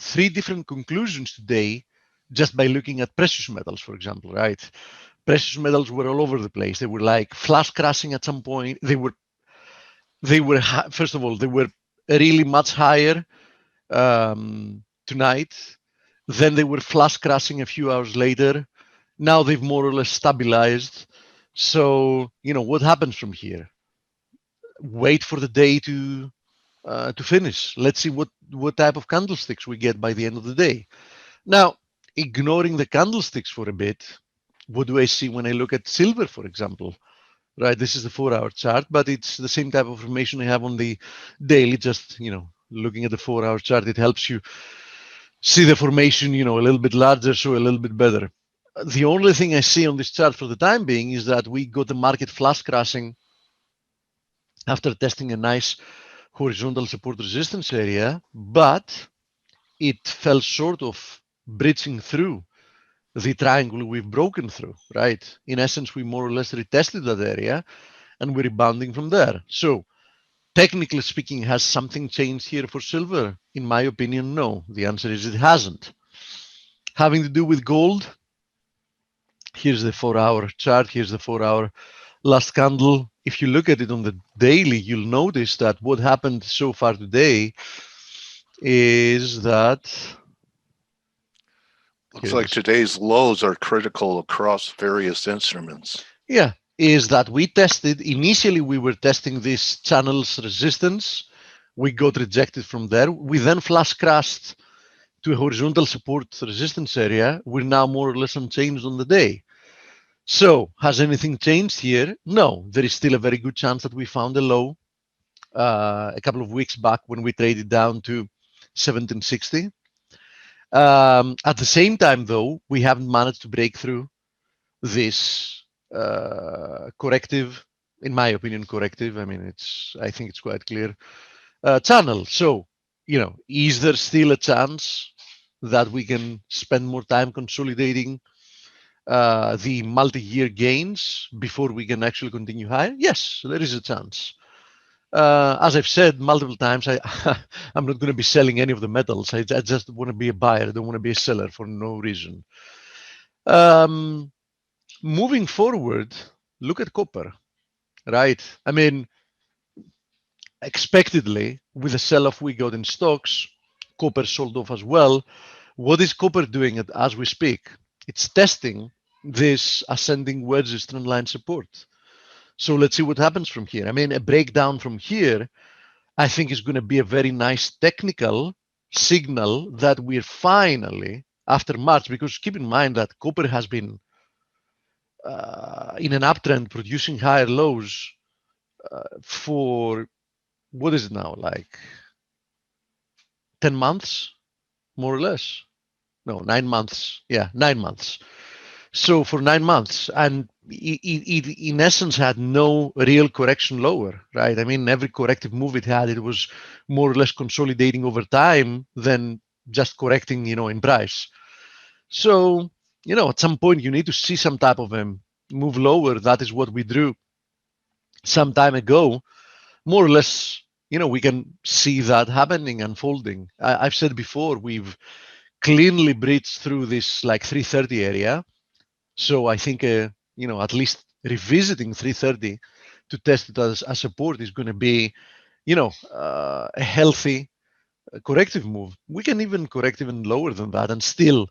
3 different conclusions today just by looking at precious metals, for example, right? Precious metals were all over the place. They were like flash crashing at some point. They were first of all, they were really much higher tonight. Then they were flash crashing a few hours later. Now they've more or less stabilized. So, what happens from here? Wait for the day to finish. Let's see what type of candlesticks we get by the end of the day. Now, ignoring the candlesticks for a bit, what do I see when I look at silver, for example? Right, this is the 4-hour chart, but it's the same type of information I have on the daily. Just looking at the 4-hour chart, it helps you see the formation, a little bit larger, so a little bit better. The only thing I see on this chart for the time being is that we got the market flash crashing after testing a nice horizontal support resistance area, but it fell short of breaching through the triangle we've broken through, right? In essence, we more or less retested that area and we're rebounding from there. So technically speaking, has something changed here for silver? In my opinion, no. The answer is it hasn't. Having to do with gold, here's the 4-hour chart. Here's the 4-hour last candle. If you look at it on the daily, you'll notice that what happened so far today is that looks like today's lows are critical across various instruments. Yeah, is that we tested, initially we were testing this channel's resistance. We got rejected from there. We then flash crashed to a horizontal support resistance area. We're now more or less unchanged on the day. So has anything changed here? No, there is still a very good chance that we found a low a couple of weeks back when we traded down to 1760. At the same time, though, we haven't managed to break through this corrective, in my opinion, corrective. I mean, I think it's quite clear channel. So, is there still a chance that we can spend more time consolidating the multi-year gains before we can actually continue higher? Yes, there is a chance. As I've said multiple times, I'm not going to be selling any of the metals. I just want to be a buyer. I don't want to be a seller for no reason. Moving forward, look at copper, right? I mean, expectedly, with the sell-off we got in stocks, copper sold off as well. What is copper doing as we speak? It's testing this ascending wedge trend line support. So let's see what happens from here. I mean, a breakdown from here, I think is going to be a very nice technical signal that we're finally, after March, because keep in mind that copper has been in an uptrend producing higher lows for, what is it now, like 10 months, more or less? No, 9 months. Yeah, 9 months. So for 9 months, and it in essence had no real correction lower, right? I mean, every corrective move it had, it was more or less consolidating over time than just correcting, in price. So, at some point you need to see some type of a move lower. That is what we drew some time ago. More or less, we can see that happening, unfolding. I've said before, we've cleanly breached through this like 330 area. So I think, at least revisiting 330 to test it as support is going to be, a healthy corrective move. We can even correct even lower than that and still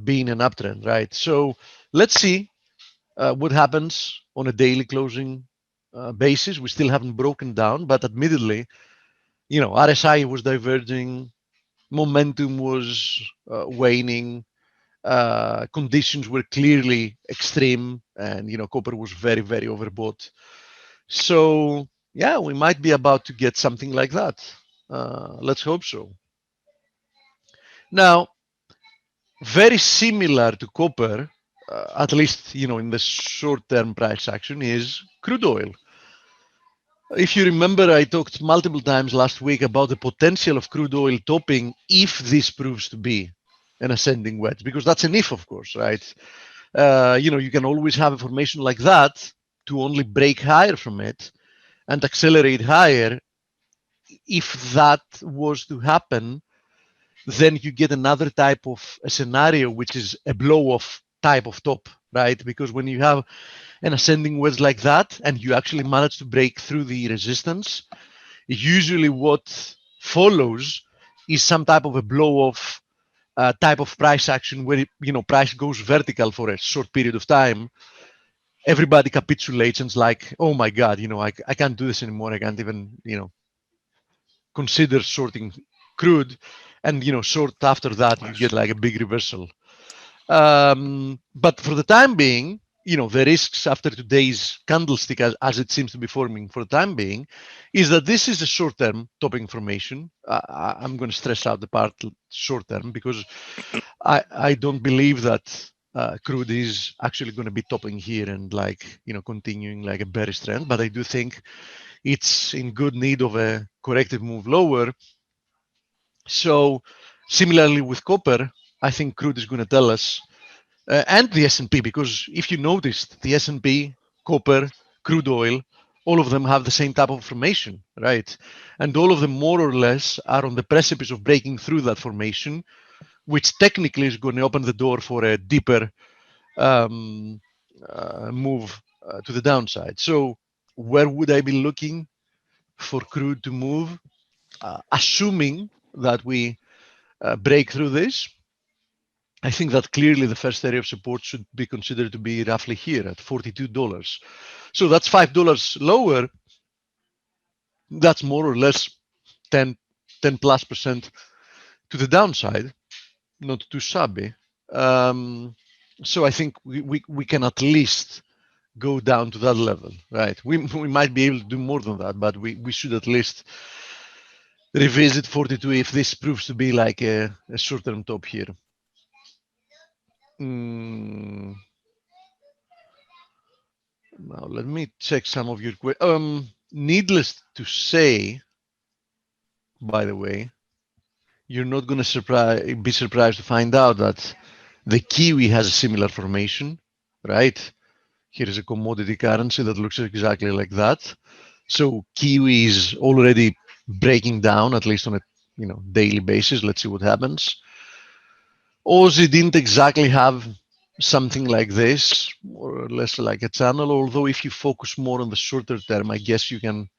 be in an uptrend, right? So let's see what happens on a daily closing basis. We still haven't broken down, but admittedly, RSI was diverging, momentum was waning, conditions were clearly extreme, and copper was very, very overbought. So yeah, we might be about to get something like that. Let's hope so. Now, very similar to copper, at least in the short-term price action, is crude oil. If you remember, I talked multiple times last week about the potential of crude oil topping if this proves to be an ascending wedge, because that's an if, of course, right? You can always have information like that to only break higher from it and accelerate higher. If that was to happen, then you get another type of a scenario, which is a blow-off type of top, right? Because when you have an ascending wedge like that and you actually manage to break through the resistance, usually what follows is some type of a blow-off type of price action where price goes vertical for a short period of time. Everybody capitulates and it's like, oh my god, I can't do this anymore. I can't even consider shorting crude, and short after that you get like a big reversal. But for the time being, the risks after today's candlestick, as it seems to be forming for the time being, is that this is a short-term topping formation. I'm going to stress out the part short-term because I don't believe that crude is actually going to be topping here and continuing like a bearish trend. But I do think it's in good need of a corrective move lower. So similarly with copper, I think crude is going to tell us, and the S&P, because if you noticed, the S&P, copper, crude oil, all of them have the same type of formation, right? And all of them more or less are on the precipice of breaking through that formation, which technically is going to open the door for a deeper move to the downside. So where would I be looking for crude to move? Assuming that we break through this, I think that clearly the first area of support should be considered to be roughly here at $42. So that's $5 lower. That's more or less 10 plus % to the downside, not too shabby. So I think we can at least go down to that level, right? We might be able to do more than that, but we should at least revisit 42 if this proves to be like a short-term top here. Now let me check some of your questions. Needless to say, by the way, you're not going to be surprised to find out that the Kiwi has a similar formation, right? Here is a commodity currency that looks exactly like that. So Kiwi is already breaking down, at least on a daily basis. Let's see what happens. Aussie didn't exactly have something like this, more or less like a channel, although if you focus more on the shorter term, I guess you can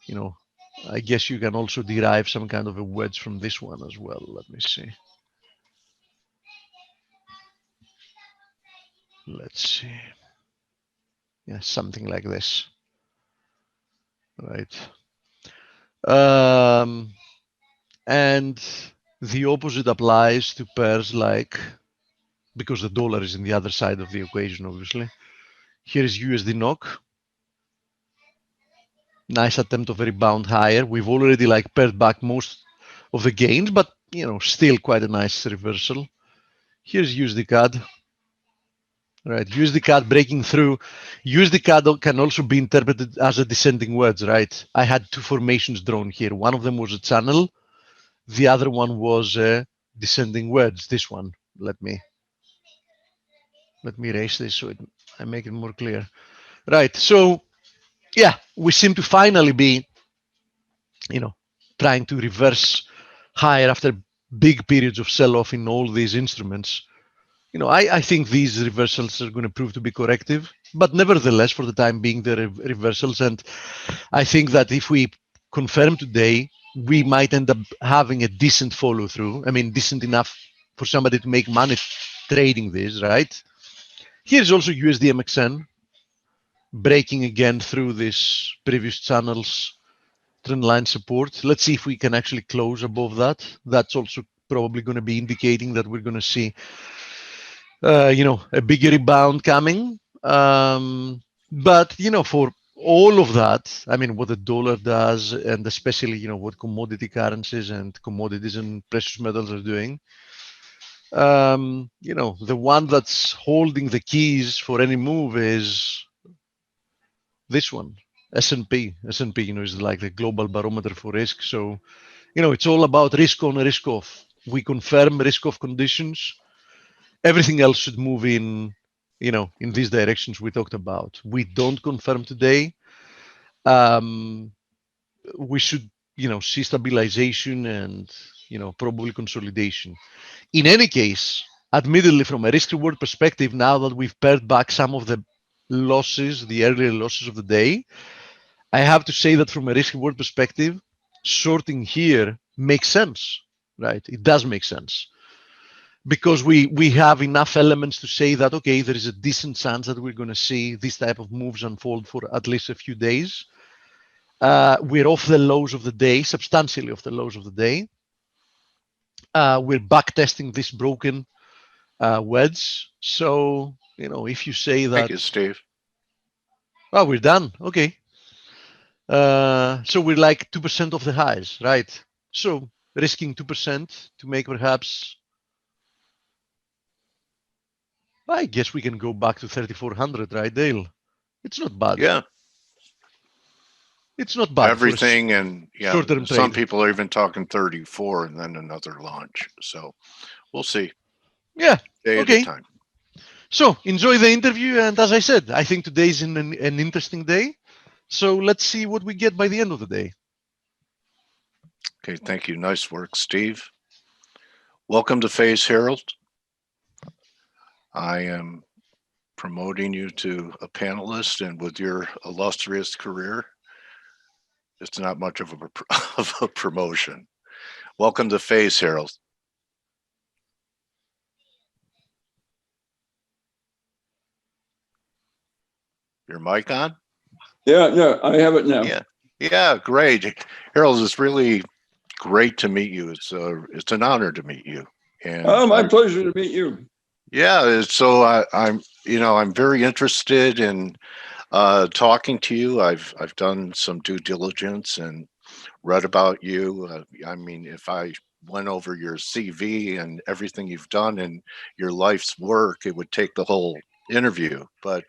also derive some kind of a wedge from this one as well. Let me see. Let's see. Yeah, something like this, right? And the opposite applies to pairs like, because the dollar is in the other side of the equation, obviously. Here is USD NOK. Nice attempt of a rebound higher. We've already pared back most of the gains, but still quite a nice reversal. Here's USD CAD. Right, USD CAD breaking through. USD CAD can also be interpreted as a descending wedge, right? I had two formations drawn here. One of them was a channel. The other one was a descending wedge. This one. Let me erase this so I make it more clear. Right. So yeah, we seem to finally be, trying to reverse higher after big periods of sell-off in all these instruments. I think these reversals are going to prove to be corrective, but nevertheless, for the time being, they're reversals. And I think that if we confirm today, we might end up having a decent follow through. I mean, decent enough for somebody to make money trading this, right? Here's also USD MXN breaking again through this previous channel's trend line support. Let's see if we can actually close above that. That's also probably going to be indicating that we're going to see a bigger rebound coming. But, for all of that, I mean, what the dollar does, and especially, what commodity currencies and commodities and precious metals are doing, the one that's holding the keys for any move is this one, S&P. S&P, is like the global barometer for risk. So, it's all about risk on, risk off. We confirm risk off conditions. Everything else should move in these directions we talked about. We don't confirm today. We should, see stabilization and, probably consolidation. In any case, admittedly, from a risk reward perspective, now that we've pared back some of the losses, the earlier losses of the day, I have to say that from a risk reward perspective, shorting here makes sense, right? It does make sense. Because we have enough elements to say that, okay, there is a decent chance that we're going to see this type of moves unfold for at least a few days. We're off the lows of the day, substantially off the lows of the day. We're back testing this broken wedge. So, if you say that... Thank you, Steve. Oh, we're done. Okay. So we're like 2% of the highs, right? So risking 2% to make perhaps... I guess we can go back to 3,400, right, Dale? It's not bad. Yeah. It's not bad. Everything, and yeah, short-term some trade. people are even talking 34 and then another launch. So we'll see. Yeah. Day okay. at a time. So enjoy the interview. And as I said, I think today's an interesting day. So let's see what we get by the end of the day. Okay. Thank you. Nice work, Steve. Welcome to Phase Herald. I am promoting you to a panelist, and with your illustrious career, it's not much of a promotion. Welcome to Phase Herald. Your mic on? Yeah, I have it now. Yeah, great. Harold, it's really great to meet you. It's an honor to meet you. And my pleasure to meet you. Yeah, so I'm very interested in talking to you. I've done some due diligence and read about you. I mean, if I went over your CV and everything you've done in your life's work, it would take the whole interview. But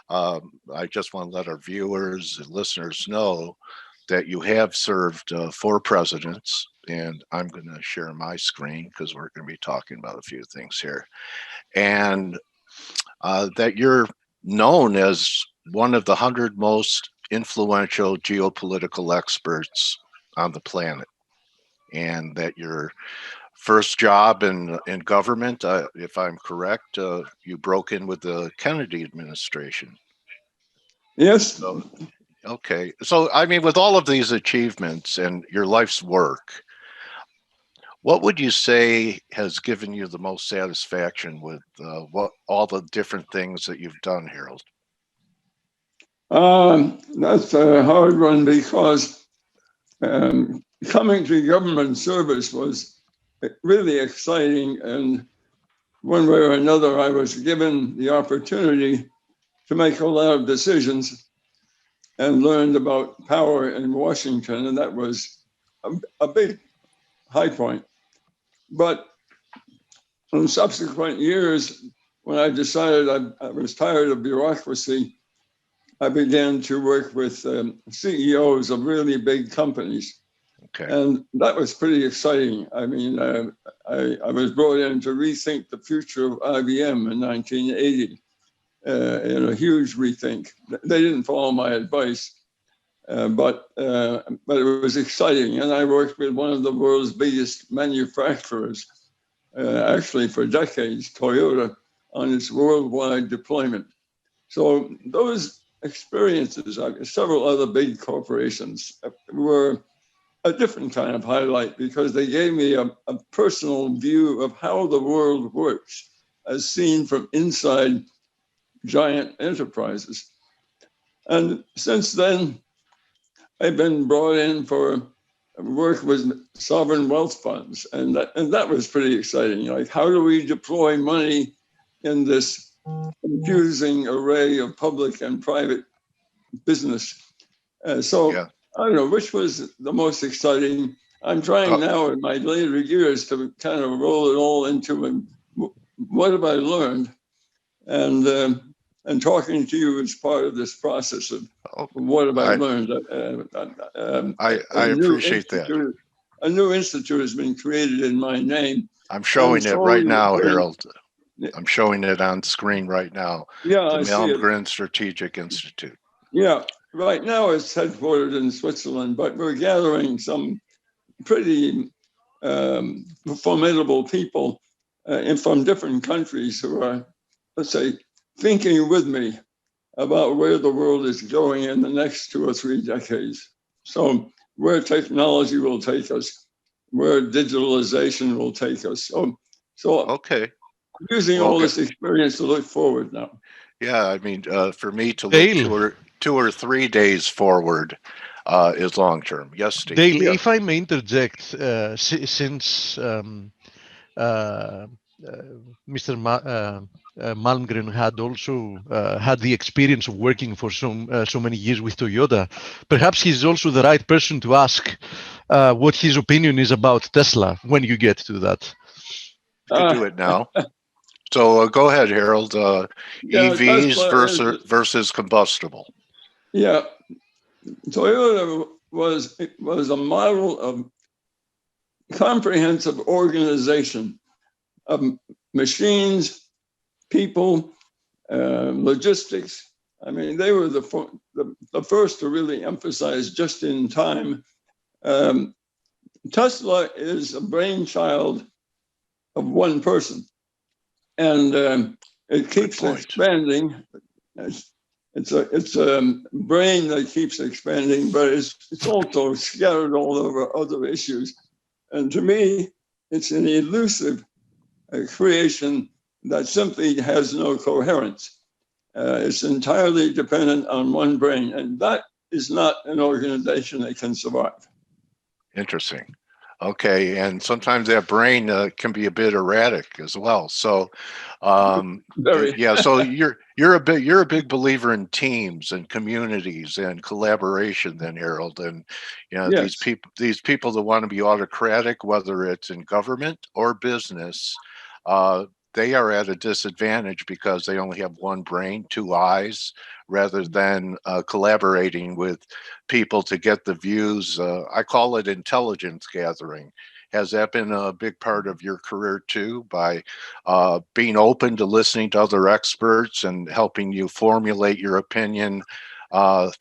I just want to let our viewers and listeners know that you have served 4 presidents, and I'm going to share my screen because we're going to be talking about a few things here, and that you're known as one of the 100 most influential geopolitical experts on the planet, and that your first job in government, if I'm correct, you broke in with the Kennedy administration. Yes. So, okay. So, I mean, with all of these achievements and your life's work, what would you say has given you the most satisfaction with what all the different things that you've done, Harold? That's a hard one because coming to government service was really exciting, and one way or another, I was given the opportunity to make a lot of decisions and learned about power in Washington, and that was a big high point. But in subsequent years, when I decided I was tired of bureaucracy, I began to work with CEOs of really big companies. Okay. And that was pretty exciting. I mean, I was brought in to rethink the future of IBM in 1980 in a huge rethink. They didn't follow my advice, but it was exciting. And I worked with one of the world's biggest manufacturers, actually for decades, Toyota, on its worldwide deployment. So those experiences, several other big corporations, were a different kind of highlight because they gave me a personal view of how the world works as seen from inside giant enterprises. And since then, I've been brought in for work with sovereign wealth funds. And that was pretty exciting. Like, how do we deploy money in this confusing array of public and private business? So I don't know which was the most exciting. I'm trying now in my later years to kind of roll it all into what have I learned, and talking to you is part of this process of what have I learned. I appreciate that. A new institute has been created in my name. I'm showing it right now, Harold. I'm showing it on screen right now. Yeah, the Melbourne Strategic Institute. Yeah, right now it's headquartered in Switzerland, but we're gathering some pretty formidable people from different countries who are, let's say, thinking with me about where the world is going in the next 2 or 3 decades. So where technology will take us, where digitalization will take us. So okay. I'm using all this experience to look forward now. Yeah, I mean, for me to look 2 or 3 days forward is long term. Yes, Steve. Dale, if I may interject, since Mr. Malmgren had also had the experience of working for so many years with Toyota, perhaps he's also the right person to ask what his opinion is about Tesla when you get to that. You can do it now. So go ahead, Harold. EVs versus combustible. Yeah, Toyota was a model of comprehensive organization of machines, people, logistics. I mean, they were the first to really emphasize just in time. Tesla is a brainchild of one person, and it keeps expanding. It's a brain that keeps expanding, but it's also scattered all over other issues. And to me, it's an elusive creation that simply has no coherence. It's entirely dependent on one brain, and that is not an organization that can survive. Interesting. Okay, and sometimes that brain can be a bit erratic as well. So, yeah. So you're a big believer in teams and communities and collaboration, then, Harold. And yes. these people that want to be autocratic, whether it's in government or business, they are at a disadvantage because they only have one brain, 2 eyes, rather than collaborating with people to get the views. I call it intelligence gathering. Has that been a big part of your career too, by being open to listening to other experts and helping you formulate your opinion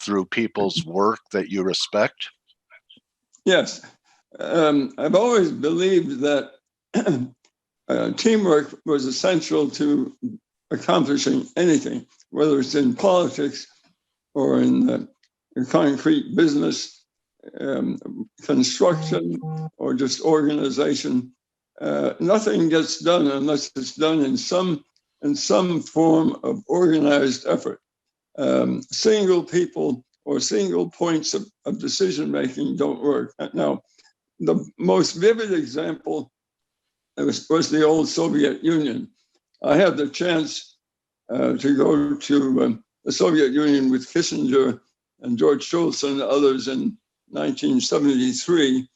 through people's work that you respect? Yes. I've always believed that teamwork was essential to accomplishing anything, whether it's in politics or in concrete business, construction, or just organization. Nothing gets done unless it's done in some form of organized effort. Single people or single points of decision making don't work. Now, the most vivid example was the old Soviet Union. I had the chance to go to the Soviet Union with Kissinger and George Shultz and others in 1973.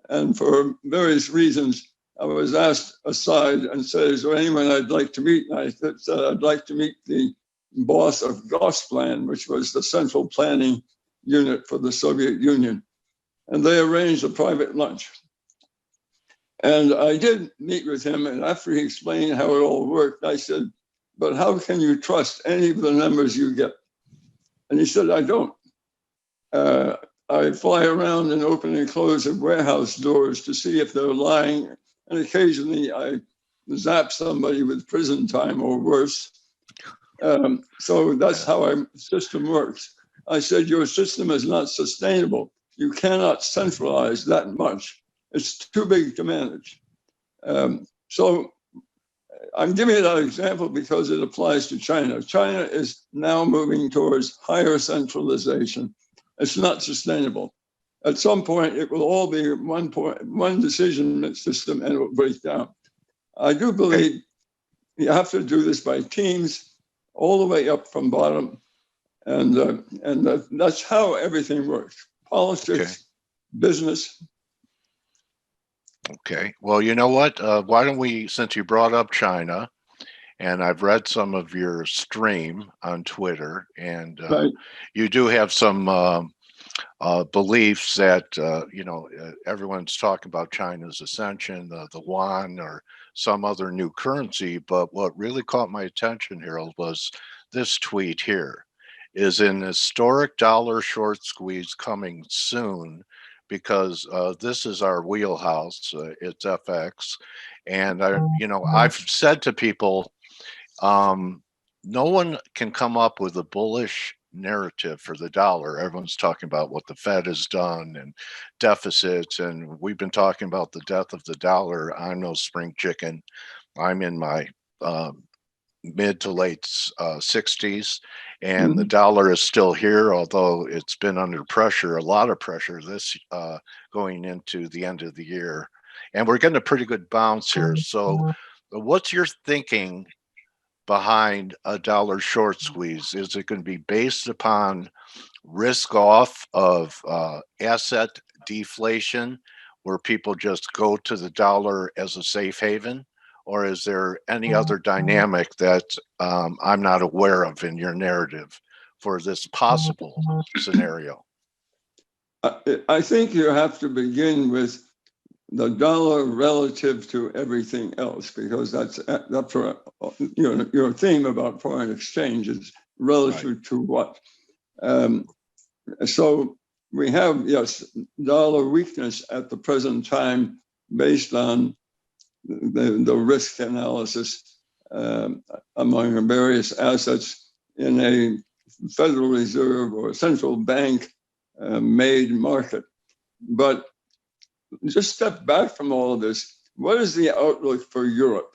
And for various reasons, I was asked aside and said, is there anyone I'd like to meet? And I said, I'd like to meet the boss of Gosplan, which was the central planning unit for the Soviet Union. And they arranged a private lunch. And I did meet with him. And after he explained how it all worked, I said, but how can you trust any of the numbers you get? And he said, I don't. I fly around and open and close the warehouse doors to see if they're lying. And occasionally I zap somebody with prison time or worse. So that's how our system works. I said, your system is not sustainable. You cannot centralize that much. It's too big to manage. So I'm giving you that example because it applies to China. China is now moving towards higher centralization. It's not sustainable. At some point, it will all be one decision system, and it will break down. I do believe you have to do this by teams, all the way up from bottom, and that's how everything works. Politics, business. Okay. Well, you know what? Why don't we, since you brought up China, and I've read some of your stream on Twitter, and Right. you do have some beliefs that, everyone's talking about China's ascension, the yuan or some other new currency. But what really caught my attention, Harold, was this tweet here. Is an historic dollar short squeeze coming soon? Because this is our wheelhouse. It's FX. And, I've said to people, no one can come up with a bullish narrative for the dollar. Everyone's talking about what the Fed has done and deficits, and we've been talking about the death of the dollar. I'm no spring chicken. I'm in my mid to late 60s, and the dollar is still here, although it's been under pressure, a lot of pressure this going into the end of the year, and we're getting a pretty good bounce here. So what's your thinking behind a dollar short squeeze? Is it going to be based upon risk off of asset deflation, where people just go to the dollar as a safe haven? Or is there any other dynamic that I'm not aware of in your narrative for this possible scenario? I think you have to begin with the dollar relative to everything else, because that's for your theme about foreign exchange is relative to what. So we have, yes, dollar weakness at the present time based on the risk analysis among various assets in a Federal Reserve or central bank made market. But just step back from all of this. What is the outlook for Europe?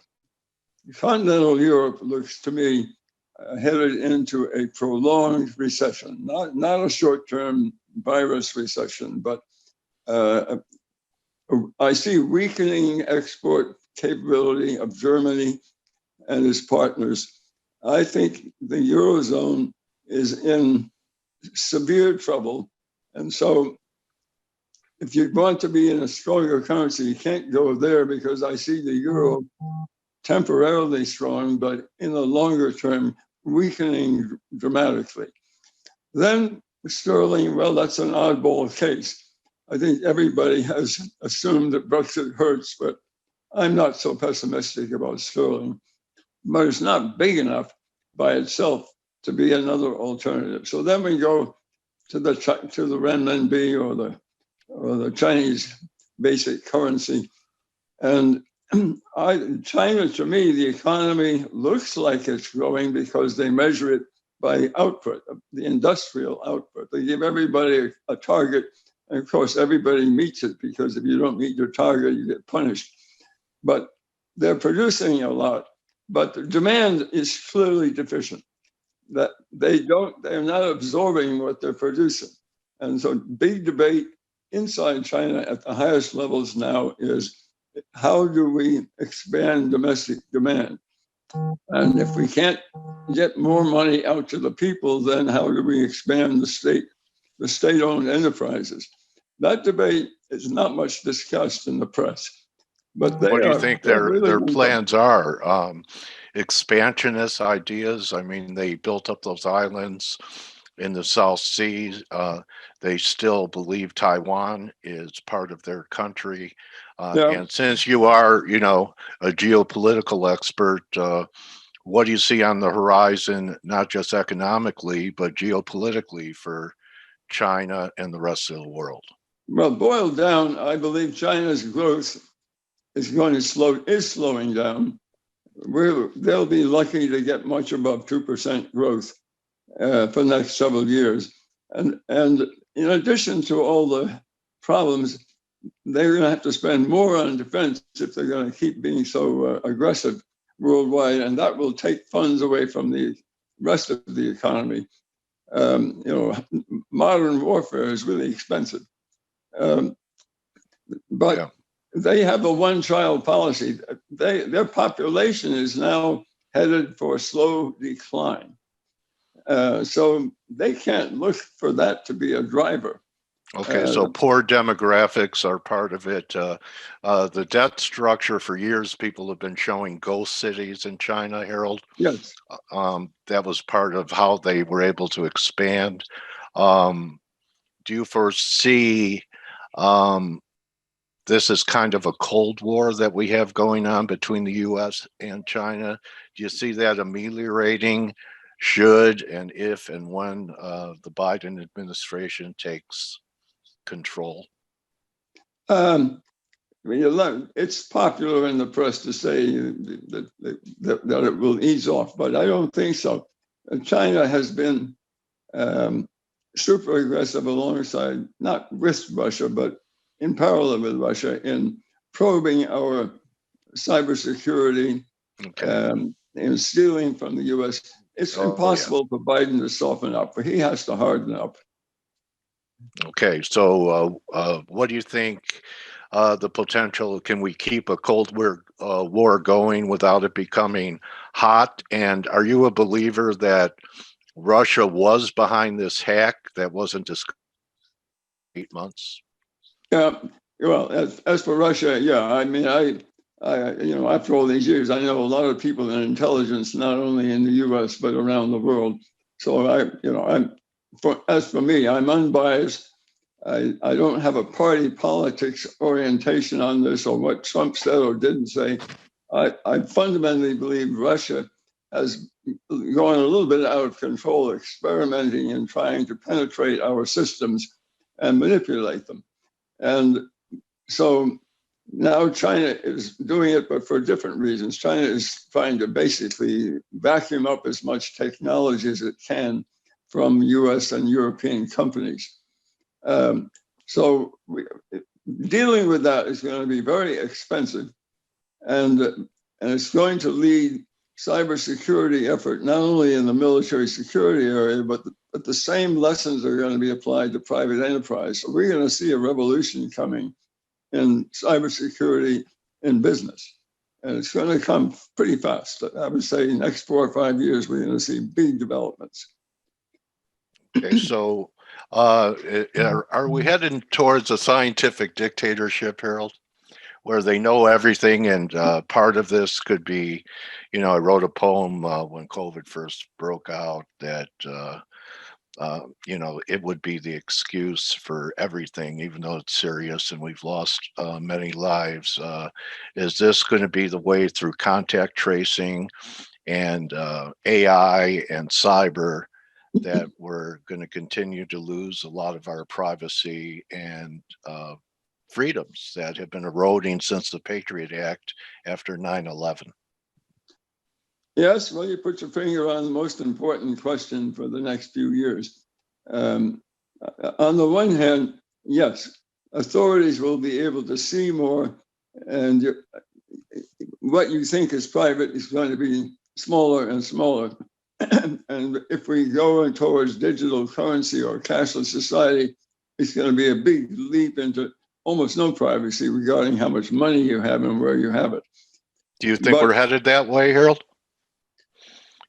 Continental Europe looks to me headed into a prolonged recession, not a short-term virus recession, but I see weakening export capability of Germany and its partners. I think the Eurozone is in severe trouble. And so if you want to be in a stronger currency, you can't go there, because I see the euro temporarily strong, but in the longer term, weakening dramatically. Then sterling, well, that's an oddball case. I think everybody has assumed that Brexit hurts, but I'm not so pessimistic about sterling. But it's not big enough by itself to be another alternative. So then we go to the renminbi or the Chinese basic currency. And China, to me, the economy looks like it's growing because they measure it by output, the industrial output. They give everybody a target. And of course, everybody meets it, because if you don't meet your target, you get punished. But they're producing a lot, but the demand is clearly deficient. That they're not absorbing what they're producing. And so big debate inside China at the highest levels now is, how do we expand domestic demand? And if we can't get more money out to the people, then how do we expand the state-owned enterprises? That debate is not much discussed in the press. But What do you think they're really their moving. plans are? Expansionist ideas? I mean, they built up those islands in the South Sea. They still believe Taiwan is part of their country. Yeah. And since you are, you know, a geopolitical expert, what do you see on the horizon, not just economically, but geopolitically for China and the rest of the world? Well, boiled down, I believe China's growth is slowing down. They'll be lucky to get much above 2% growth for the next several years. And in addition to all the problems, they're going to have to spend more on defense if they're going to keep being so aggressive worldwide, and that will take funds away from the rest of the economy. You know, modern warfare is really expensive. But they have a one-child policy. Their population is now headed for a slow decline. So they can't look for that to be a driver. Okay, so poor demographics are part of it. The debt structure, for years, people have been showing ghost cities in China, Harold. Yes. That was part of how they were able to expand. Do you foresee this is kind of a Cold War that we have going on between the U.S. and China? Do you see that ameliorating should and if and when the Biden administration takes control? It's popular in the press to say that it will ease off, but I don't think so. China has been super aggressive alongside, not with Russia, but in parallel with Russia in probing our cybersecurity, and stealing from the U.S. It's impossible for Biden to soften up, but he has to harden up. Okay, so what do you think the potential, can we keep a Cold War going without it becoming hot? And are you a believer that Russia was behind this hack that wasn't discovered 8 months? Yeah, well, as for Russia, yeah, I mean, I you know, after all these years, I know a lot of people in intelligence, not only in the U.S. but around the world. So as for me, I'm unbiased. I don't have a party politics orientation on this or what Trump said or didn't say. I fundamentally believe Russia has gone a little bit out of control, experimenting and trying to penetrate our systems and manipulate them. And so now China is doing it, but for different reasons. China is trying to basically vacuum up as much technology as it can from US and European companies. So dealing with that is going to be very expensive, and it's going to lead cybersecurity effort, not only in the military security area, but the same lessons are going to be applied to private enterprise. So we're going to see a revolution coming in cybersecurity in business. And it's going to come pretty fast. I would say in the next 4 or 5 years, we're going to see big developments. Okay, so are we heading towards a scientific dictatorship, Harold, where they know everything? And part of this could be, you know, I wrote a poem when COVID first broke out that, you know, it would be the excuse for everything, even though it's serious and we've lost many lives. Is this going to be the way through contact tracing and AI and cyber that we're going to continue to lose a lot of our privacy and freedoms that have been eroding since the Patriot Act after 9/11? Yes, well, you put your finger on the most important question for the next few years. On the one hand, yes, authorities will be able to see more, and what you think is private is going to be smaller and smaller. And if we go towards digital currency or cashless society, it's going to be a big leap into almost no privacy regarding how much money you have and where you have it. Do you think we're headed that way, Harold?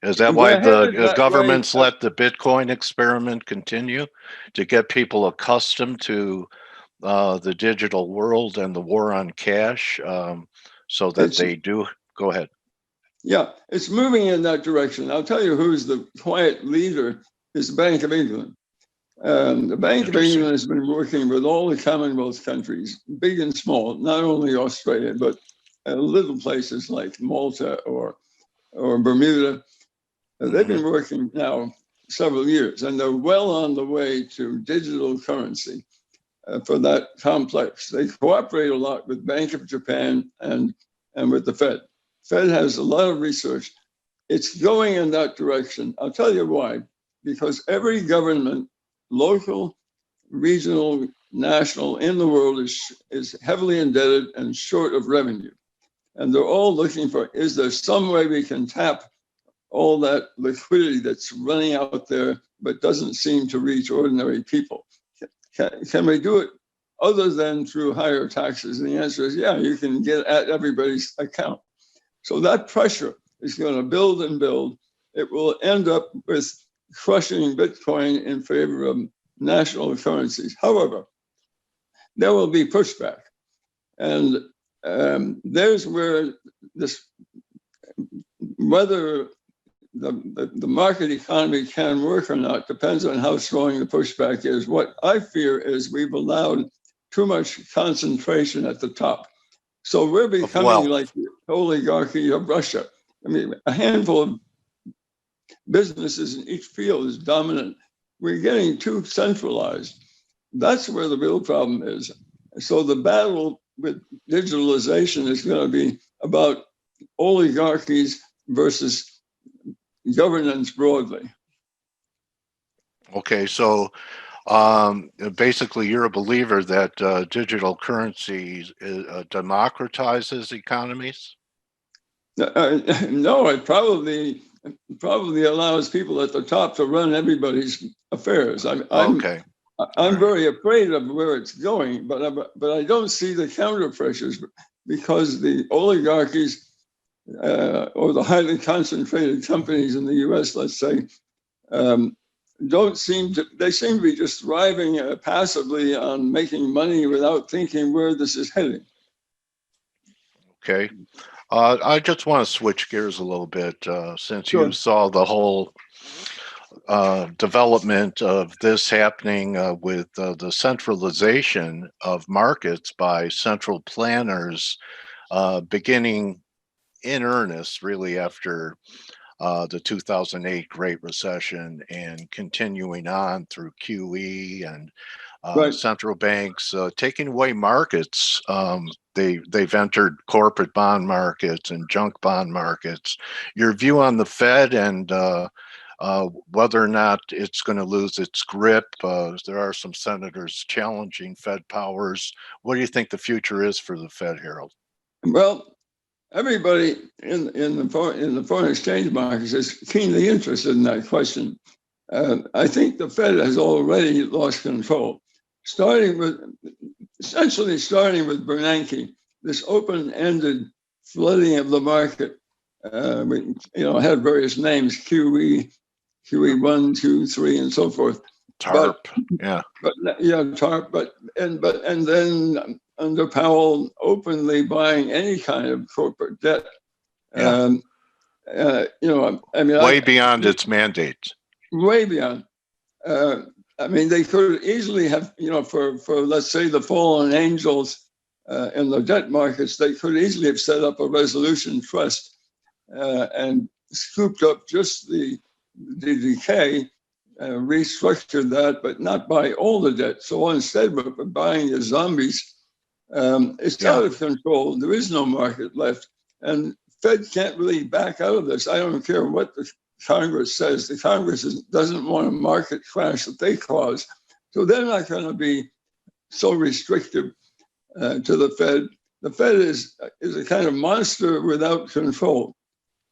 Is that why the governments let the Bitcoin experiment continue, to get people accustomed to the digital world and the war on cash? so that they do. Go ahead. Yeah, it's moving in that direction. I'll tell you who's the quiet leader is the Bank of England. The Bank of England has been working with all the Commonwealth countries, big and small, not only Australia, but little places like Malta or Bermuda. They've been working now several years, and they're well on the way to digital currency for that complex. They cooperate a lot with Bank of Japan and with the Fed. Fed has a lot of research. It's going in that direction. I'll tell you why. Because every government, local, regional, national, in the world is heavily indebted and short of revenue. And they're all looking for, is there some way we can tap all that liquidity that's running out there but doesn't seem to reach ordinary people? Can we do it other than through higher taxes? And the answer is, yeah, you can get at everybody's account. So that pressure is going to build and build. It will end up with crushing Bitcoin in favor of national currencies. However, there will be pushback. And there's where this, whether the market economy can work or not depends on how strong the pushback is. What I fear is we've allowed too much concentration at the top. So we're becoming like the oligarchy of Russia. I mean, a handful of businesses in each field is dominant. We're getting too centralized. That's where the real problem is. So the battle with digitalization is going to be about oligarchies versus governance broadly. Okay, so basically you're a believer that digital currency democratizes economies? No, it probably allows people at the top to run everybody's affairs. I'm very afraid of where it's going, but I don't see the counter pressures because the oligarchies or the highly concentrated companies in the U.S., let's say, seem to be just thriving passively on making money without thinking where this is heading. Okay. I just want to switch gears a little bit since you saw the whole development of this happening with the centralization of markets by central planners beginning in earnest really after the 2008 Great Recession and continuing on through QE and central banks taking away markets. They've entered corporate bond markets and junk bond markets. Your view on the Fed and whether or not it's going to lose its grip. There are some senators challenging Fed powers. What do you think the future is for the Fed, Harold? Well, everybody in the foreign exchange markets is keenly interested in that question. I think the Fed has already lost control, starting with Bernanke, this open-ended flooding of the market. We had various names, QE 1, 2, 3, and so forth. TARP, TARP. And then under Powell, openly buying any kind of corporate debt. Way beyond its mandate. Way beyond. They could easily have, for let's say the fallen angels in the debt markets, they could easily have set up a resolution trust and scooped up just the decay, restructured that, but not buy all the debt. So instead, we're buying the zombies. It's out of control. There is no market left. And Fed can't really back out of this. I don't care what the Congress says. The Congress doesn't want a market crash that they cause. So they're not going to be so restrictive to the Fed. The Fed is a kind of monster without control.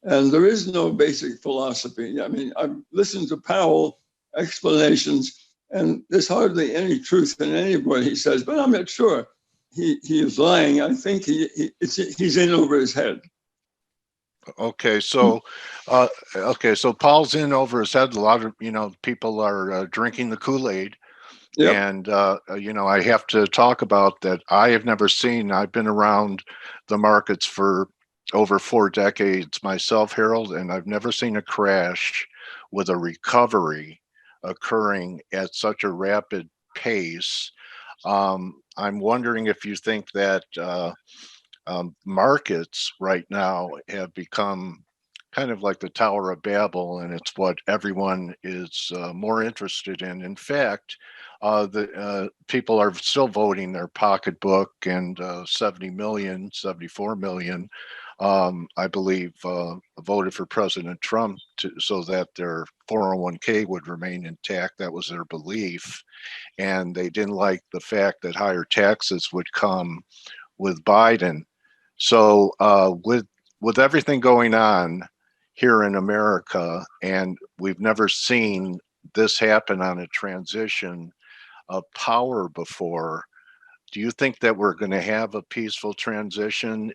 And there is no basic philosophy. I've listened to Powell explanations, and there's hardly any truth in any of what he says, but I'm not sure he is lying. I think he's in over his head. Okay, so Paul's in over his head. A lot of people are drinking the Kool-Aid, Yep. And, I have to talk about that. I've been around the markets for over 4 decades myself, Harold, and I've never seen a crash with a recovery occurring at such a rapid pace. I'm wondering if you think that markets right now have become kind of like the Tower of Babel, and it's what everyone is more interested in. In fact, the people are still voting their pocketbook, and 74 million, I believe, voted for President Trump so that their 401k would remain intact. That was their belief. And they didn't like the fact that higher taxes would come with Biden. So with everything going on here in America, and we've never seen this happen on a transition of power before, do you think that we're going to have a peaceful transition,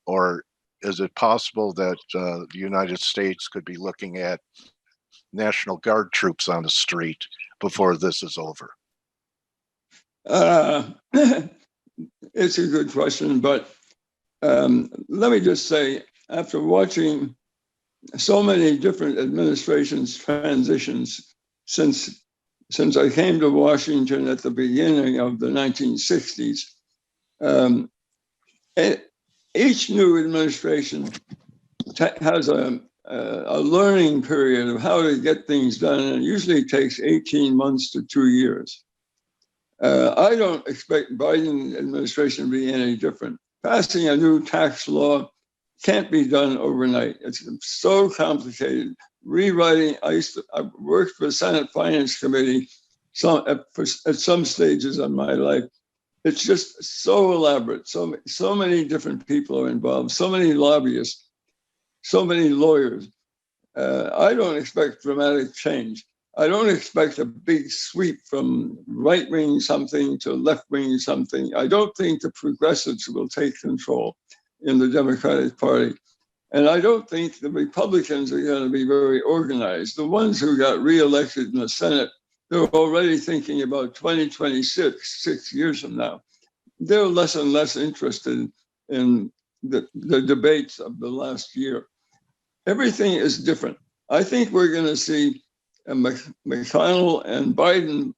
or is it possible that the United States could be looking at National Guard troops on the street before this is over? It's a good question, but let me just say, after watching so many different administrations transitions since I came to Washington at the beginning of the 1960s, each new administration has a learning period of how to get things done, and it usually takes 18 months to 2 years. I don't expect Biden administration to be any different. Passing a new tax law can't be done overnight. It's so complicated. Rewriting, I worked for the Senate Finance Committee at some stages of my life. It's just so elaborate. So many different people are involved, so many lobbyists, so many lawyers. I don't expect dramatic change. I don't expect a big sweep from right-wing something to left-wing something. I don't think the progressives will take control in the Democratic Party. And I don't think the Republicans are going to be very organized. The ones who got reelected in the Senate, they're already thinking about 2026, 6 years from now. They're less and less interested in the debates of the last year. Everything is different. I think we're going to see McConnell and Biden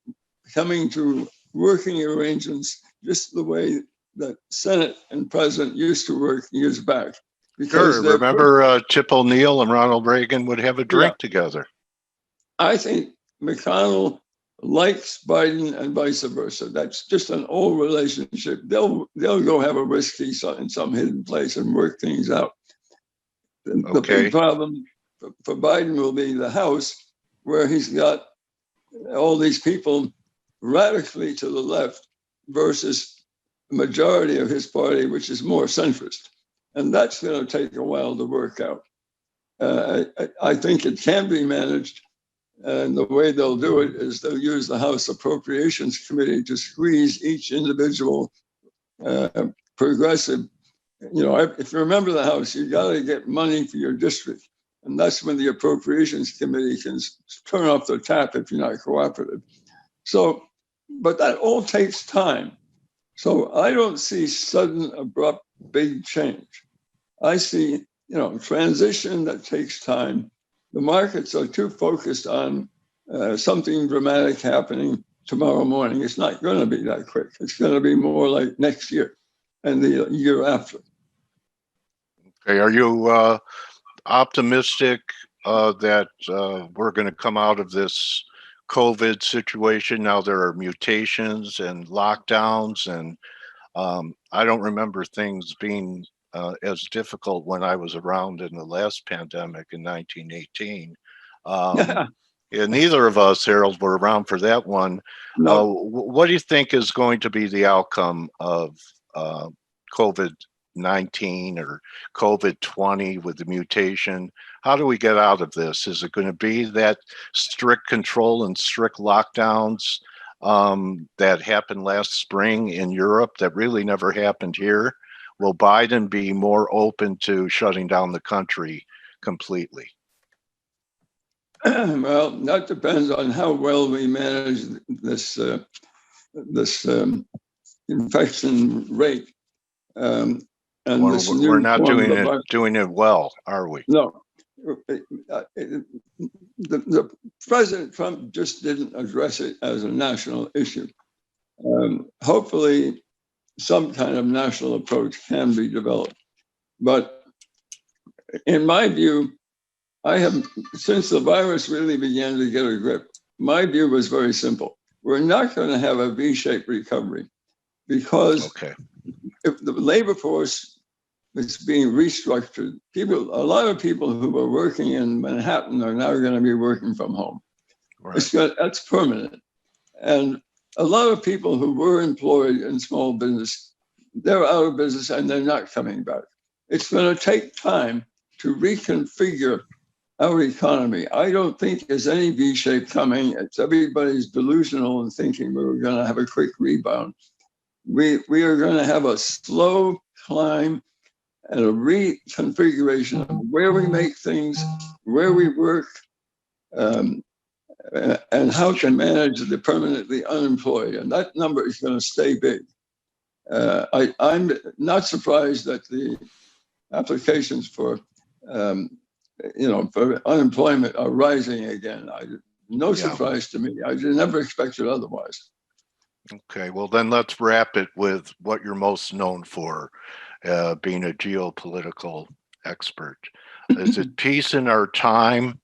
coming to working arrangements just the way that Senate and President used to work years back. Sure. Remember Tip O'Neill and Ronald Reagan would have a drink together. I think McConnell likes Biden and vice versa. That's just an old relationship. They'll go have a whiskey in some hidden place and work things out. The big problem for Biden will be the House, where he's got all these people radically to the left versus the majority of his party, which is more centrist. And that's going to take a while to work out. I think it can be managed. And the way they'll do it is they'll use the House Appropriations Committee to squeeze each individual progressive. If you remember the House, you got to get money for your district. And that's when the Appropriations Committee can turn off the tap if you're not cooperative. So, but that all takes time. So I don't see sudden, abrupt, big change. I see, transition that takes time. The markets are too focused on something dramatic happening tomorrow morning. It's not going to be that quick. It's going to be more like next year and the year after. Okay, are you optimistic that we're going to come out of this COVID situation? Now there are mutations and lockdowns, and I don't remember things being as difficult when I was around in the last pandemic in 1918. Yeah, neither of us, Harold, were around for that one. No. What do you think is going to be the outcome of COVID-19 or COVID-20 with the mutation? How do we get out of this? Is it going to be that strict control and strict lockdowns that happened last spring in Europe that really never happened here? Will Biden be more open to shutting down the country completely? Well, that depends on how well we manage this infection rate. And we're not doing it well, are we? No. The President Trump just didn't address it as a national issue. Hopefully, some kind of national approach can be developed. But in my view, since the virus really began to get a grip, my view was very simple. We're not going to have a V-shaped recovery because if the labor force is being restructured, a lot of people who were working in Manhattan are now going to be working from home. Right. That's permanent. And a lot of people who were employed in small business, they're out of business and they're not coming back. It's going to take time to reconfigure our economy. I don't think there's any V-shape coming. It's everybody's delusional in thinking we're going to have a quick rebound. We are going to have a slow climb and a reconfiguration of where we make things, where we work, and how to manage the permanently unemployed. And that number is going to stay big. I'm not surprised that the applications for unemployment are rising again. No surprise to me. I never expected otherwise. Okay, well then let's wrap it with what you're most known for, being a geopolitical expert. Is it peace in our time,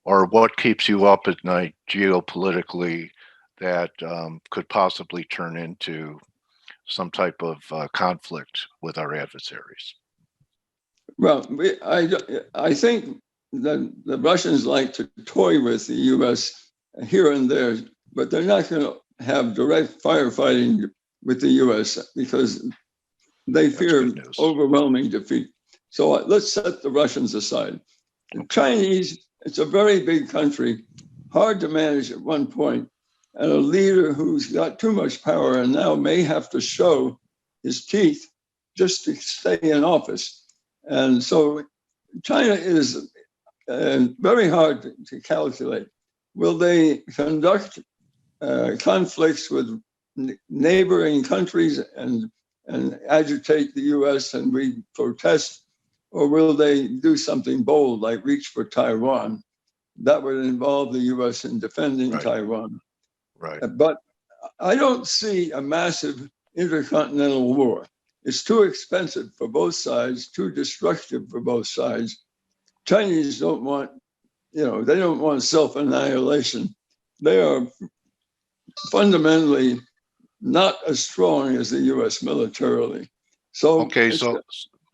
or what keeps you up at night geopolitically that could possibly turn into some type of conflict with our adversaries? Well, I think that the Russians like to toy with the U.S. here and there, but they're not going to have direct firefighting with the U.S. because they fear overwhelming defeat. So let's set the Russians aside. The Chinese, it's a very big country, hard to manage at one point, and a leader who's got too much power and now may have to show his teeth just to stay in office. And so China is very hard to calculate. Will they conduct conflicts with neighboring countries and agitate the U.S. and we protest, or will they do something bold like reach for Taiwan? That would involve the U.S. in defending Taiwan. Right. But I don't see a massive intercontinental war. It's too expensive for both sides, too destructive for both sides. Chinese don't want, they don't want self-annihilation. They are fundamentally not as strong as the U.S. militarily. So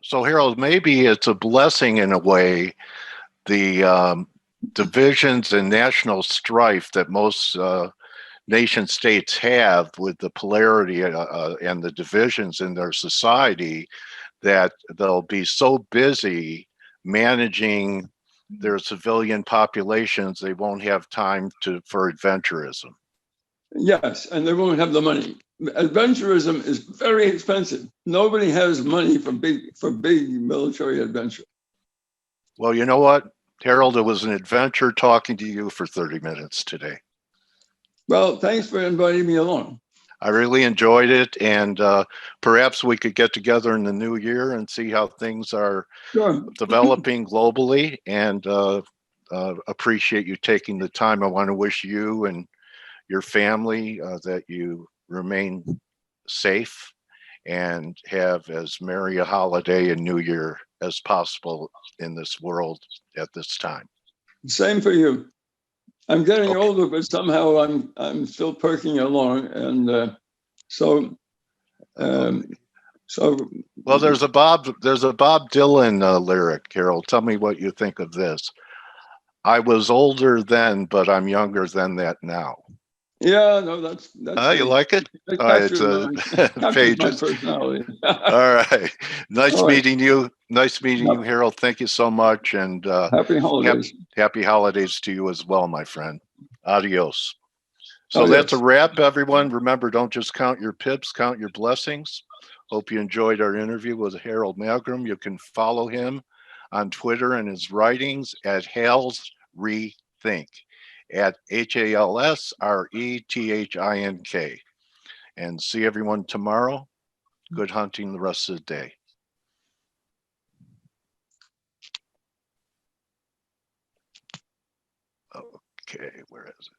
so Harold, maybe it's a blessing in a way, the divisions and national strife that most nation states have with the polarity and the divisions in their society, that they'll be so busy managing their civilian populations, they won't have time for adventurism. Yes, and they won't have the money. Adventurism is very expensive. Nobody has money for big military adventure. Well, you know what, Harold, it was an adventure talking to you for 30 minutes today. Well, thanks for inviting me along. I really enjoyed it, and perhaps we could get together in the new year and see how things are developing globally, and appreciate you taking the time. I want to wish you and your family that you remain safe and have as merry a holiday and New Year as possible in this world at this time. Same for you. I'm getting older, but somehow I'm still perking along, and so. Well, there's a Bob Dylan lyric, Harold. Tell me what you think of this. I was older then, but I'm younger than that now. Yeah, no, that's you like it? It's pages. My personality. All right. Nice meeting you. Nice meeting you, Harold. Thank you so much. And happy holidays. Happy holidays to you as well, my friend. Adios. So that's a wrap, everyone. Remember, don't just count your pips, count your blessings. Hope you enjoyed our interview with Harold Malgrim. You can follow him on Twitter and his writings at Hal's Rethink. Think at HALSRETHINK. And see everyone tomorrow. Good hunting the rest of the day. Okay, where is it?